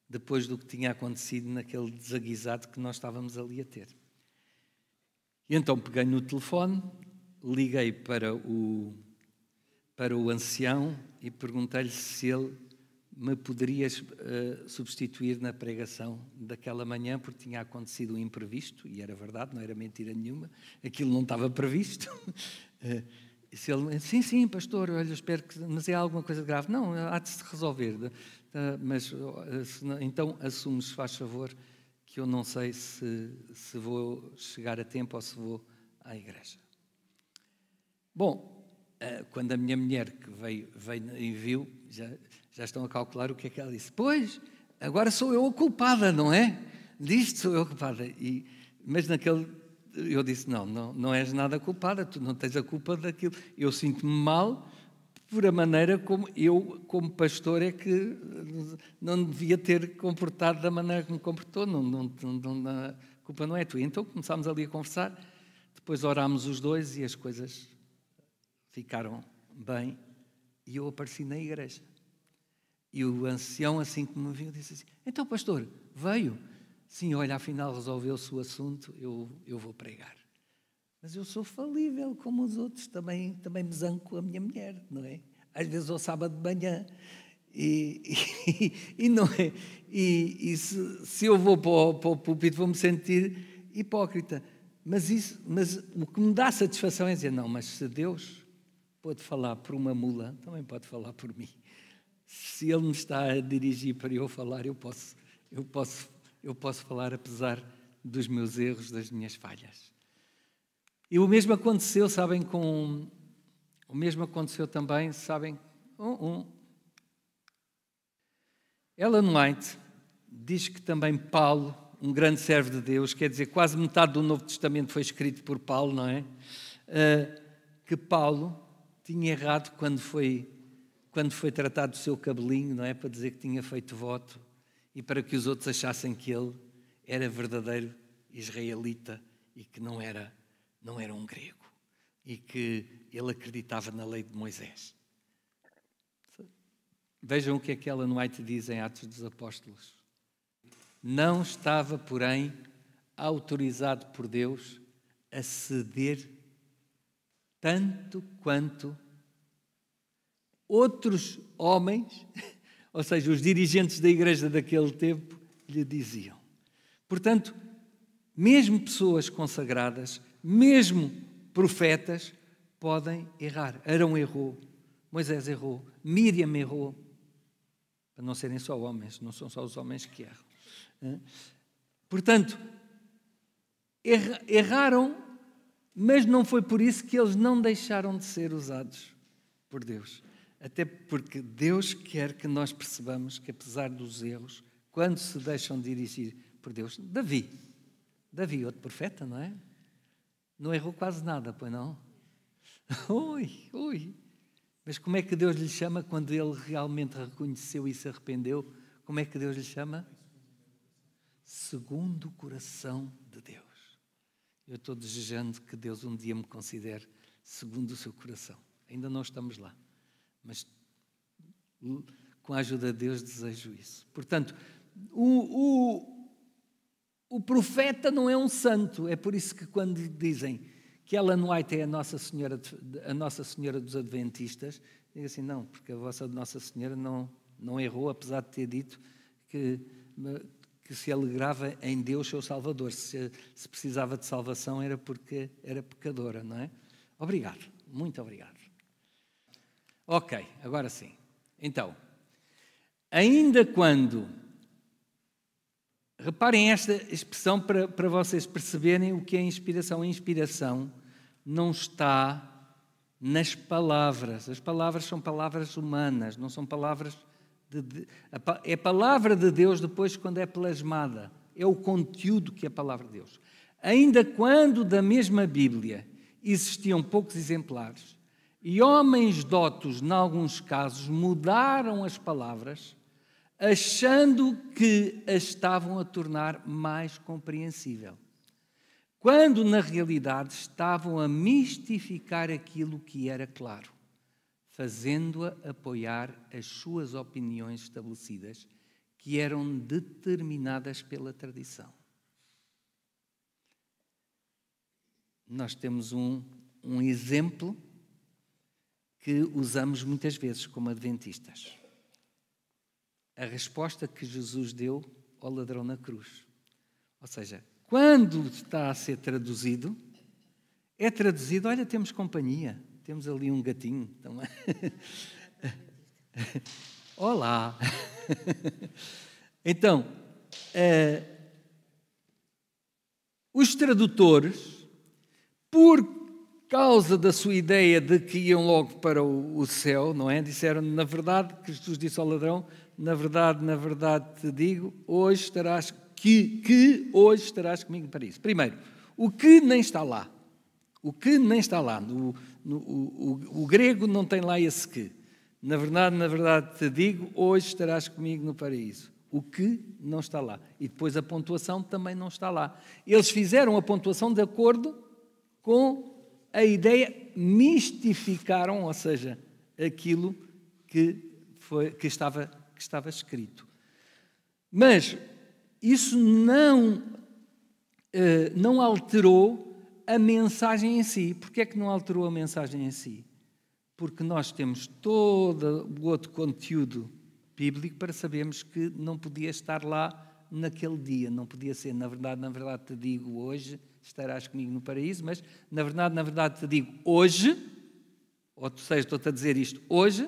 depois do que tinha acontecido naquele desaguisado que nós estávamos ali a ter. E então peguei no telefone, liguei para o ancião e perguntei-lhe se ele me poderia substituir na pregação daquela manhã, porque tinha acontecido um imprevisto, e era verdade, não era mentira nenhuma, aquilo não estava previsto. Se ele, sim, pastor, olha, espero que... Mas é alguma coisa grave? Não, há de se resolver. Mas então assume, se faz favor, que eu não sei se vou chegar a tempo ou se vou à igreja. Bom, quando a minha mulher que veio e viu, já estão a calcular o que é que ela disse. Pois, agora sou eu a culpada, não é? Disto sou eu a culpada. Mas eu disse, não és nada culpada, tu não tens a culpa daquilo. Eu sinto-me mal por a maneira como eu, como pastor, é que não devia ter comportado da maneira que me comportou. A culpa não é tua. Então começámos ali a conversar, depois orámos os dois e as coisas ficaram bem, e eu apareci na igreja. E o ancião, assim que me viu, disse assim, então pastor, veio? Sim, olha, afinal resolveu-se o assunto, eu vou pregar. Mas eu sou falível como os outros, também me zango com a minha mulher, não é? Às vezes ao sábado de manhã, e não é? E se eu vou para o púlpito vou-me sentir hipócrita. Mas o que me dá satisfação é dizer, não, mas se Deus pode falar por uma mula, também pode falar por mim. Se Ele me está a dirigir para eu falar, eu posso falar apesar dos meus erros, das minhas falhas. E o mesmo aconteceu, sabem, o mesmo aconteceu também, sabem, Ellen White diz que também Paulo, um grande servo de Deus, quer dizer, quase metade do Novo Testamento foi escrito por Paulo, não é? Que Paulo tinha errado quando foi tratado do seu cabelinho, não é? Para dizer que tinha feito voto e para que os outros achassem que ele era verdadeiro israelita e que não era um grego e que ele acreditava na lei de Moisés. Vejam o que é que Ellen White diz em Atos dos Apóstolos. Não estava, porém, autorizado por Deus a ceder tanto quanto outros homens, ou seja, os dirigentes da igreja daquele tempo, lhe diziam. Portanto, mesmo pessoas consagradas, mesmo profetas, podem errar. Arão errou, Moisés errou, Míriam errou. Para não serem só homens, não são só os homens que erram. Portanto, erraram, mas não foi por isso que eles não deixaram de ser usados por Deus. Até porque Deus quer que nós percebamos que, apesar dos erros, quando se deixam dirigir por Deus, Davi, outro profeta, não é? Não errou quase nada, pois não? Ui. Mas como é que Deus lhe chama quando ele realmente reconheceu e se arrependeu? Como é que Deus lhe chama? Segundo o coração de Deus. Eu estou desejando que Deus um dia me considere segundo o seu coração. Ainda não estamos lá, mas com a ajuda de Deus desejo isso. Portanto, o profeta não é um santo. É por isso que quando dizem que Ellen White é a Nossa Senhora dos Adventistas, digo assim, não, porque a vossa Nossa Senhora não errou, apesar de ter dito que se alegrava em Deus, seu Salvador. Se precisava de salvação era porque era pecadora, não é? Obrigado, muito obrigado. Ok, agora sim. Então, ainda quando... Reparem esta expressão para vocês perceberem o que é inspiração. A inspiração não está nas palavras. As palavras são palavras humanas, não são palavras... É a palavra de Deus depois quando é plasmada. É o conteúdo que é a palavra de Deus. Ainda quando da mesma Bíblia existiam poucos exemplares e homens dotos, em alguns casos, mudaram as palavras achando que a estavam a tornar mais compreensível, quando na realidade estavam a mistificar aquilo que era claro, fazendo-a apoiar as suas opiniões estabelecidas, que eram determinadas pela tradição. Nós temos um exemplo que usamos muitas vezes como adventistas. A resposta que Jesus deu ao ladrão na cruz. Ou seja, quando está a ser traduzido, é traduzido, olha, temos companhia, temos ali um gatinho. Então... Olá! Então, os tradutores, por causa da sua ideia de que iam logo para o céu, não é? Disseram, na verdade, que Jesus disse ao ladrão, na verdade te digo, hoje estarás, hoje estarás comigo para isso. Primeiro, o que nem está lá. O que nem está lá. O grego não tem lá esse que. Na verdade te digo, hoje estarás comigo no paraíso. O que não está lá. E depois a pontuação também não está lá. Eles fizeram a pontuação de acordo com a ideia, mistificaram, ou seja, aquilo que estava escrito. Mas isso não alterou a mensagem em si. Porquê é que não alterou a mensagem em si? Porque nós temos todo o outro conteúdo bíblico para sabermos que não podia estar lá naquele dia, não podia ser, na verdade te digo hoje, estarás comigo no paraíso, mas na verdade te digo hoje, ou seja, estou-te a dizer isto hoje,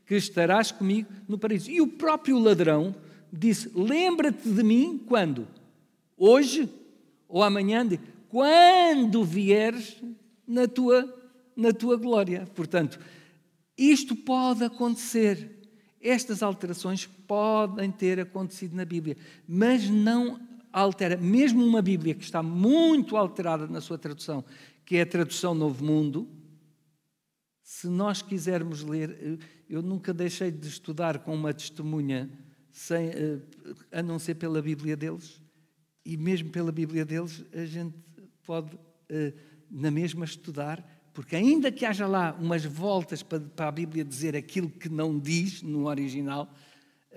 que estarás comigo no paraíso. E o próprio ladrão disse, lembra-te de mim quando? Hoje ou amanhã? Quando vieres na tua glória. Portanto, isto pode acontecer. Estas alterações podem ter acontecido na Bíblia, mas não altera. Mesmo uma Bíblia que está muito alterada na sua tradução, que é a tradução Novo Mundo, Se nós quisermos ler, eu nunca deixei de estudar com uma testemunha a não ser pela Bíblia deles, e mesmo pela Bíblia deles a gente pode na mesma estudar, porque ainda que haja lá umas voltas para a Bíblia dizer aquilo que não diz no original,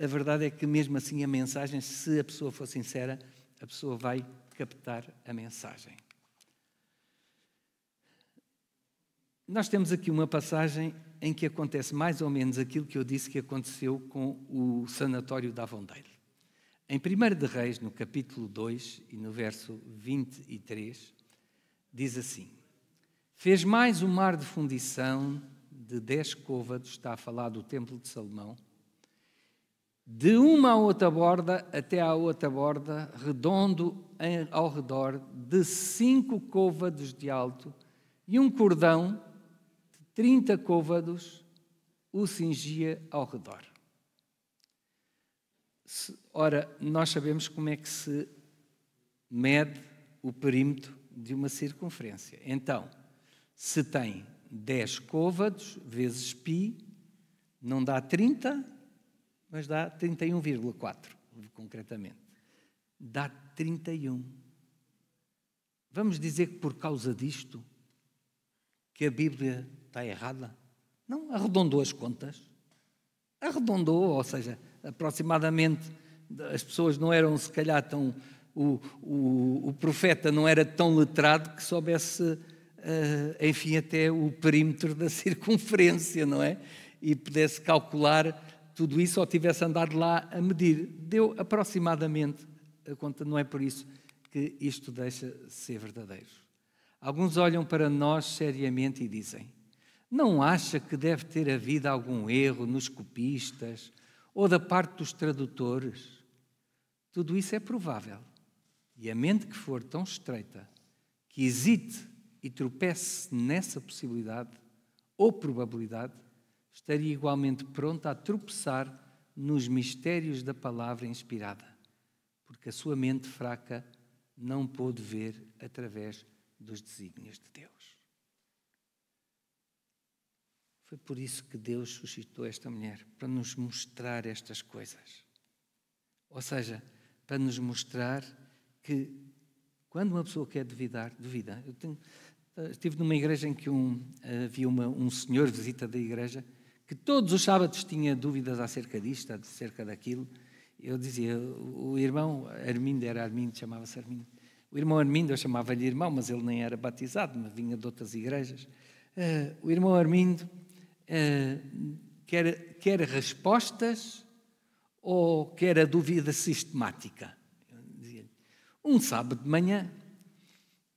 a verdade é que mesmo assim a mensagem, se a pessoa for sincera, a pessoa vai captar a mensagem. Nós temos aqui uma passagem em que acontece mais ou menos aquilo que eu disse que aconteceu com o sanatório da Avondeira. Em 1 de Reis, no capítulo 2 e no verso 23, diz assim: fez mais um mar de fundição de 10 côvados, está a falar do templo de Salomão, de uma à outra borda até à outra borda, redondo ao redor, de 5 côvados de alto, e um cordão 30 côvados o cingia ao redor. Ora, nós sabemos como é que se mede o perímetro de uma circunferência. Então, se tem 10 côvados vezes π, não dá 30, mas dá 31,4, concretamente. Dá 31. Vamos dizer que por causa disto, que a Bíblia está errada? Não, arredondou as contas. Arredondou, ou seja, aproximadamente, as pessoas não eram, se calhar, tão... O profeta não era tão letrado que soubesse, enfim, até o perímetro da circunferência, não é? E pudesse calcular tudo isso, ou tivesse andado lá a medir. Deu aproximadamente a conta, não é por isso que isto deixa de ser verdadeiro. Alguns olham para nós seriamente e dizem: não acha que deve ter havido algum erro nos copistas ou da parte dos tradutores? Tudo isso é provável. E a mente que for tão estreita que hesite e tropece nessa possibilidade ou probabilidade, estaria igualmente pronta a tropeçar nos mistérios da palavra inspirada, porque a sua mente fraca não pôde ver através dos desígnios de Deus. Foi por isso que Deus suscitou esta mulher, para nos mostrar estas coisas. Ou seja, para nos mostrar que quando uma pessoa quer duvidar, duvida. Estive numa igreja em que havia um senhor, visita da igreja, que todos os sábados tinha dúvidas acerca disto, acerca daquilo. Eu dizia, o irmão Armindo, chamava-se Armindo. O irmão Armindo, eu chamava-lhe irmão, mas ele nem era batizado, mas vinha de outras igrejas. O irmão Armindo quer respostas ou quer a dúvida sistemática? Um sábado de manhã,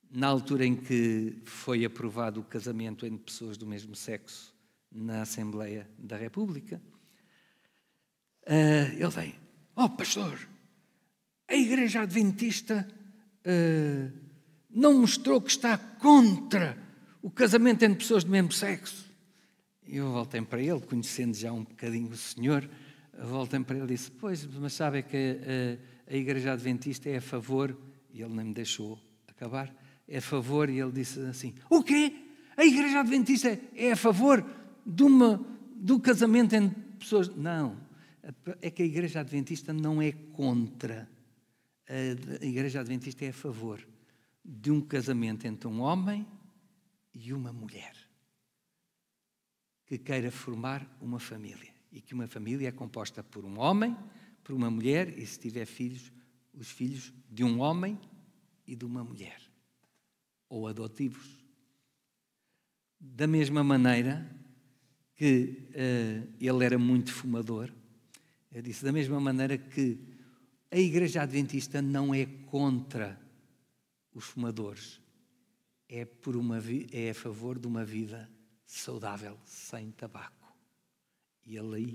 na altura em que foi aprovado o casamento entre pessoas do mesmo sexo na Assembleia da República, ele vem: pastor, a Igreja Adventista não mostrou que está contra o casamento entre pessoas do mesmo sexo. Eu voltei para ele, conhecendo já um bocadinho o senhor, voltei para ele e disse: pois, mas sabe que a Igreja Adventista é a favor, e ele nem me deixou acabar, é a favor, e ele disse assim: o quê? A Igreja Adventista é a favor do casamento entre pessoas? Não, é que a Igreja Adventista não é contra. A Igreja Adventista é a favor de um casamento entre um homem e uma mulher que queira formar uma família, e que uma família é composta por um homem, por uma mulher, e se tiver filhos, os filhos de um homem e de uma mulher, ou adotivos. Da mesma maneira que ele era muito fumador, eu disse, da mesma maneira que a Igreja Adventista não é contra os fumadores, é a favor de uma vida saudável, sem tabaco. E ele aí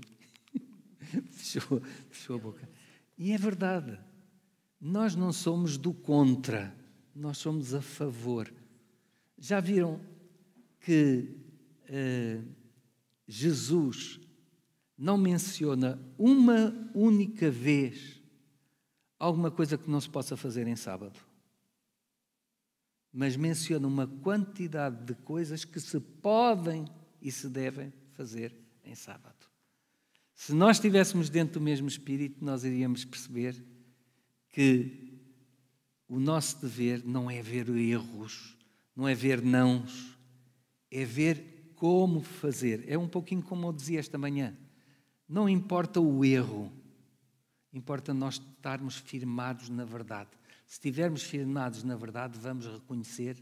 fechou a boca. E é verdade, nós não somos do contra, nós somos a favor. Já viram que Jesus não menciona uma única vez alguma coisa que não se possa fazer em sábado, mas menciona uma quantidade de coisas que se podem e se devem fazer em sábado. Se nós estivéssemos dentro do mesmo espírito, nós iríamos perceber que o nosso dever não é ver erros, não é ver nãos, é ver como fazer. É um pouquinho como eu dizia esta manhã. Não importa o erro, importa nós estarmos firmados na verdade. Se estivermos firmados na verdade, vamos reconhecer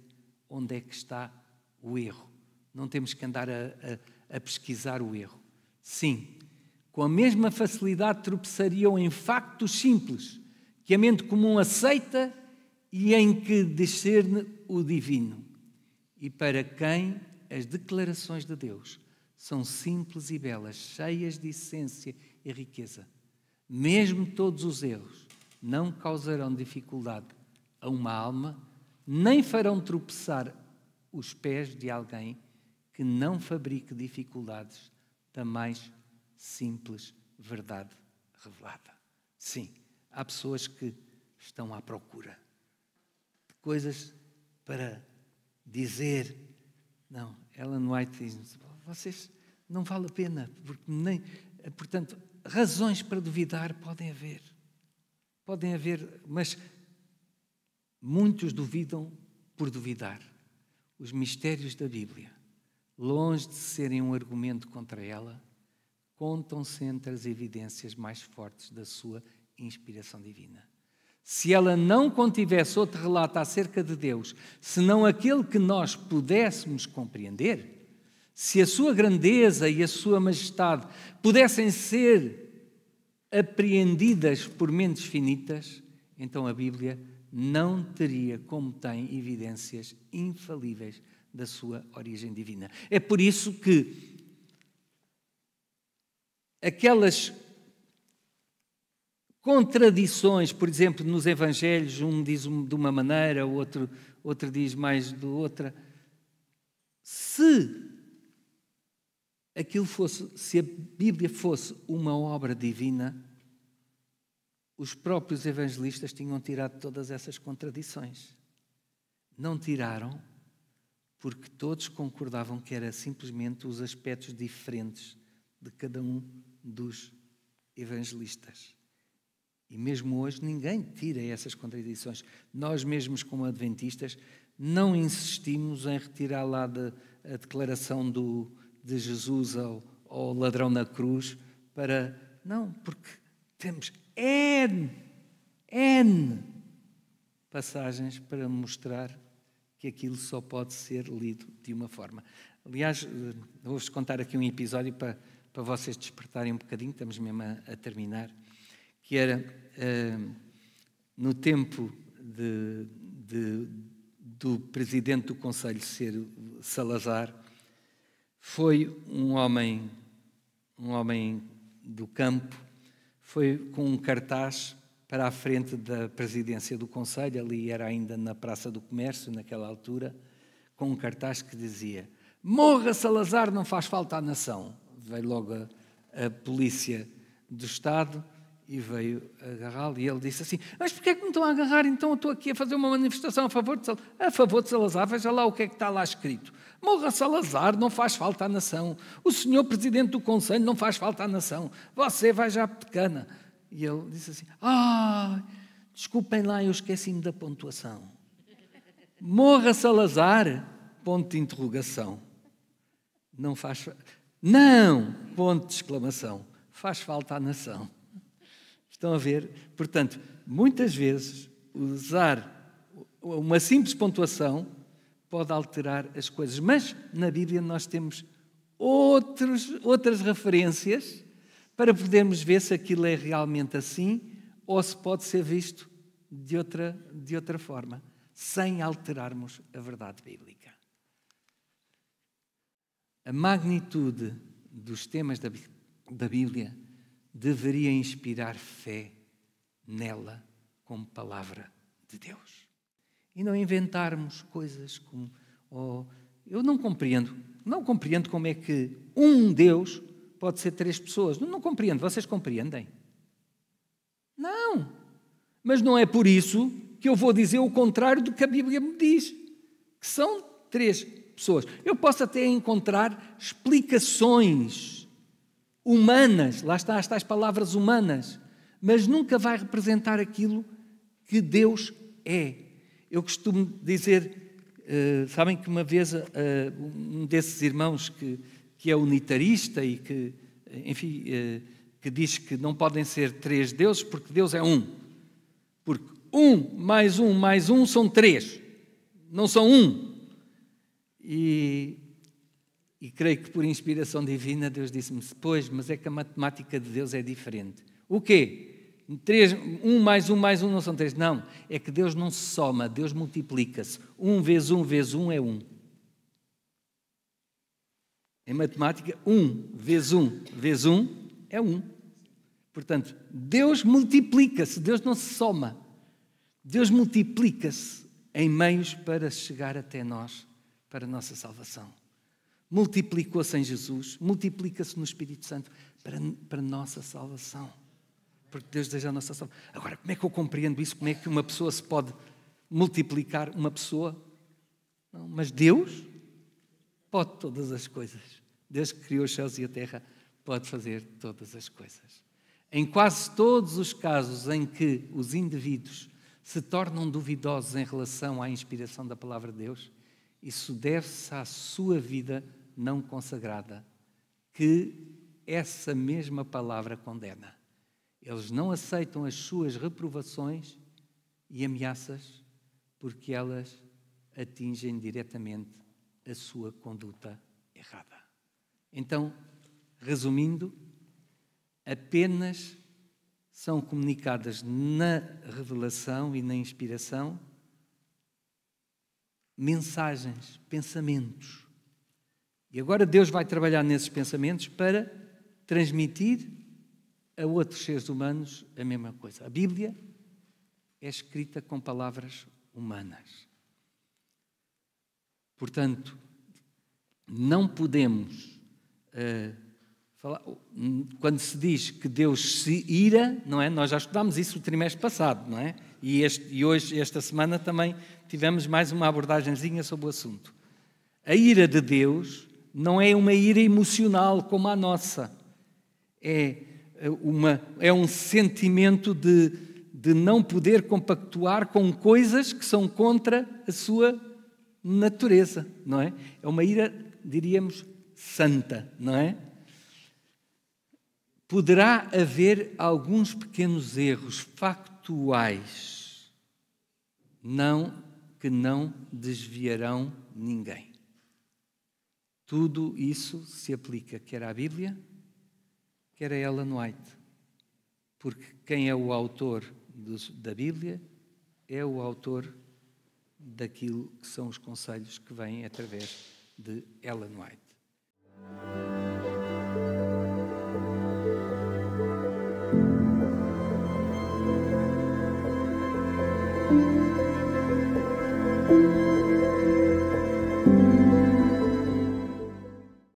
onde é que está o erro. Não temos que andar a pesquisar o erro. Sim, com a mesma facilidade tropeçariam em factos simples que a mente comum aceita e em que discerne o divino. E para quem as declarações de Deus são simples e belas, cheias de essência e riqueza. Mesmo todos os erros não causarão dificuldade a uma alma, nem farão tropeçar os pés de alguém que não fabrique dificuldades da mais simples verdade revelada. Sim, há pessoas que estão à procura de coisas para dizer. Não, Ellen White diz, vocês não vale a pena, portanto, razões para duvidar podem haver, mas muitos duvidam por duvidar. Os mistérios da Bíblia, longe de serem um argumento contra ela, contam-se entre as evidências mais fortes da sua inspiração divina. Se ela não contivesse outro relato acerca de Deus, senão aquele que nós pudéssemos compreender, se a sua grandeza e a sua majestade pudessem ser apreendidas por mentes finitas, então a Bíblia não teria, como tem, evidências infalíveis da sua origem divina. É por isso que aquelas contradições, por exemplo, nos Evangelhos, um diz de uma maneira, outro diz mais de outra. Se a Bíblia fosse uma obra divina, os próprios evangelistas tinham tirado todas essas contradições. Não tiraram, porque todos concordavam que era simplesmente os aspectos diferentes de cada um dos evangelistas. E mesmo hoje ninguém tira essas contradições. Nós mesmos, como adventistas, não insistimos em retirar lá a declaração de Jesus ao ladrão na cruz não, porque temos N passagens para mostrar que aquilo só pode ser lido de uma forma. Aliás, vou-vos contar aqui um episódio para vocês despertarem um bocadinho, estamos mesmo a terminar, que era no tempo do presidente do Conselho ser Salazar, foi um homem do campo, foi com um cartaz para a frente da presidência do Conselho, ali era ainda na Praça do Comércio, naquela altura, com um cartaz que dizia: morra Salazar, não faz falta à nação. Veio logo a polícia do Estado e veio agarrá-lo, e ele disse assim: mas porquê é que me estão a agarrar? Então eu estou aqui a fazer uma manifestação a favor de Salazar, veja lá o que é que está lá escrito. Morra Salazar, não faz falta à nação. O senhor Presidente do Conselho não faz falta à nação. Você vai já pequena. E ele disse assim: desculpem lá, eu esqueci-me da pontuação. Morra Salazar, ponto de interrogação. Não, ponto de exclamação. Faz falta à nação. Estão a ver? Portanto, muitas vezes, usar uma simples pontuação pode alterar as coisas. Mas, na Bíblia, nós temos outras referências para podermos ver se aquilo é realmente assim ou se pode ser visto de outra forma, sem alterarmos a verdade bíblica. A magnitude dos temas da Bíblia deveria inspirar fé nela como palavra de Deus. E não inventarmos coisas como... eu não compreendo como é que um Deus pode ser 3 pessoas. Não compreendo. Vocês compreendem? Não. Mas não é por isso que eu vou dizer o contrário do que a Bíblia me diz. Que são 3. pessoas. Eu posso até encontrar explicações humanas, lá está as tais palavras humanas, mas nunca vai representar aquilo que Deus é. Eu costumo dizer, sabem que uma vez um desses irmãos que é unitarista e que, enfim, que diz que não podem ser 3 deuses porque Deus é um. Porque 1 mais 1 mais 1 são 3, não são 1. E creio que por inspiração divina Deus disse-me, pois, mas é que a matemática de Deus é diferente. O quê? 1 mais 1 mais 1 não são 3. Não, é que Deus não se soma, Deus multiplica-se. 1 vezes 1 vezes 1 é 1. Em matemática, 1 vezes 1 vezes 1 é 1. Portanto, Deus multiplica-se, Deus não se soma. Deus multiplica-se em meios para chegar até nós, para a nossa salvação. Multiplicou-se em Jesus, multiplica-se no Espírito Santo para a nossa salvação. Porque Deus deseja a nossa salvação. Agora, como é que eu compreendo isso? Como é que uma pessoa se pode multiplicar uma pessoa? Não, mas Deus pode todas as coisas. Deus que criou os céus e a terra pode fazer todas as coisas. Em quase todos os casos em que os indivíduos se tornam duvidosos em relação à inspiração da palavra de Deus, isso deve-se à sua vida não consagrada, que essa mesma palavra condena. Eles não aceitam as suas reprovações e ameaças porque elas atingem diretamente a sua conduta errada. Então, resumindo, apenas são comunicadas na revelação e na inspiração mensagens, pensamentos. E agora Deus vai trabalhar nesses pensamentos para transmitir a outros seres humanos a mesma coisa. A Bíblia é escrita com palavras humanas. Portanto, não podemos falar. Quando se diz que Deus se ira, não é? Nós já estudámos isso o trimestre passado, não é? E hoje, esta semana, também tivemos mais uma abordagenzinha sobre o assunto. A ira de Deus não é uma ira emocional como a nossa. É um sentimento de não poder compactuar com coisas que são contra a sua natureza, não é? É uma ira, diríamos, santa, não é? Poderá haver alguns pequenos erros factuais que não desviarão ninguém. Tudo isso se aplica quer à Bíblia, quer a Ellen White. Porque quem é o autor da Bíblia é o autor daquilo que são os conselhos que vêm através de Ellen White.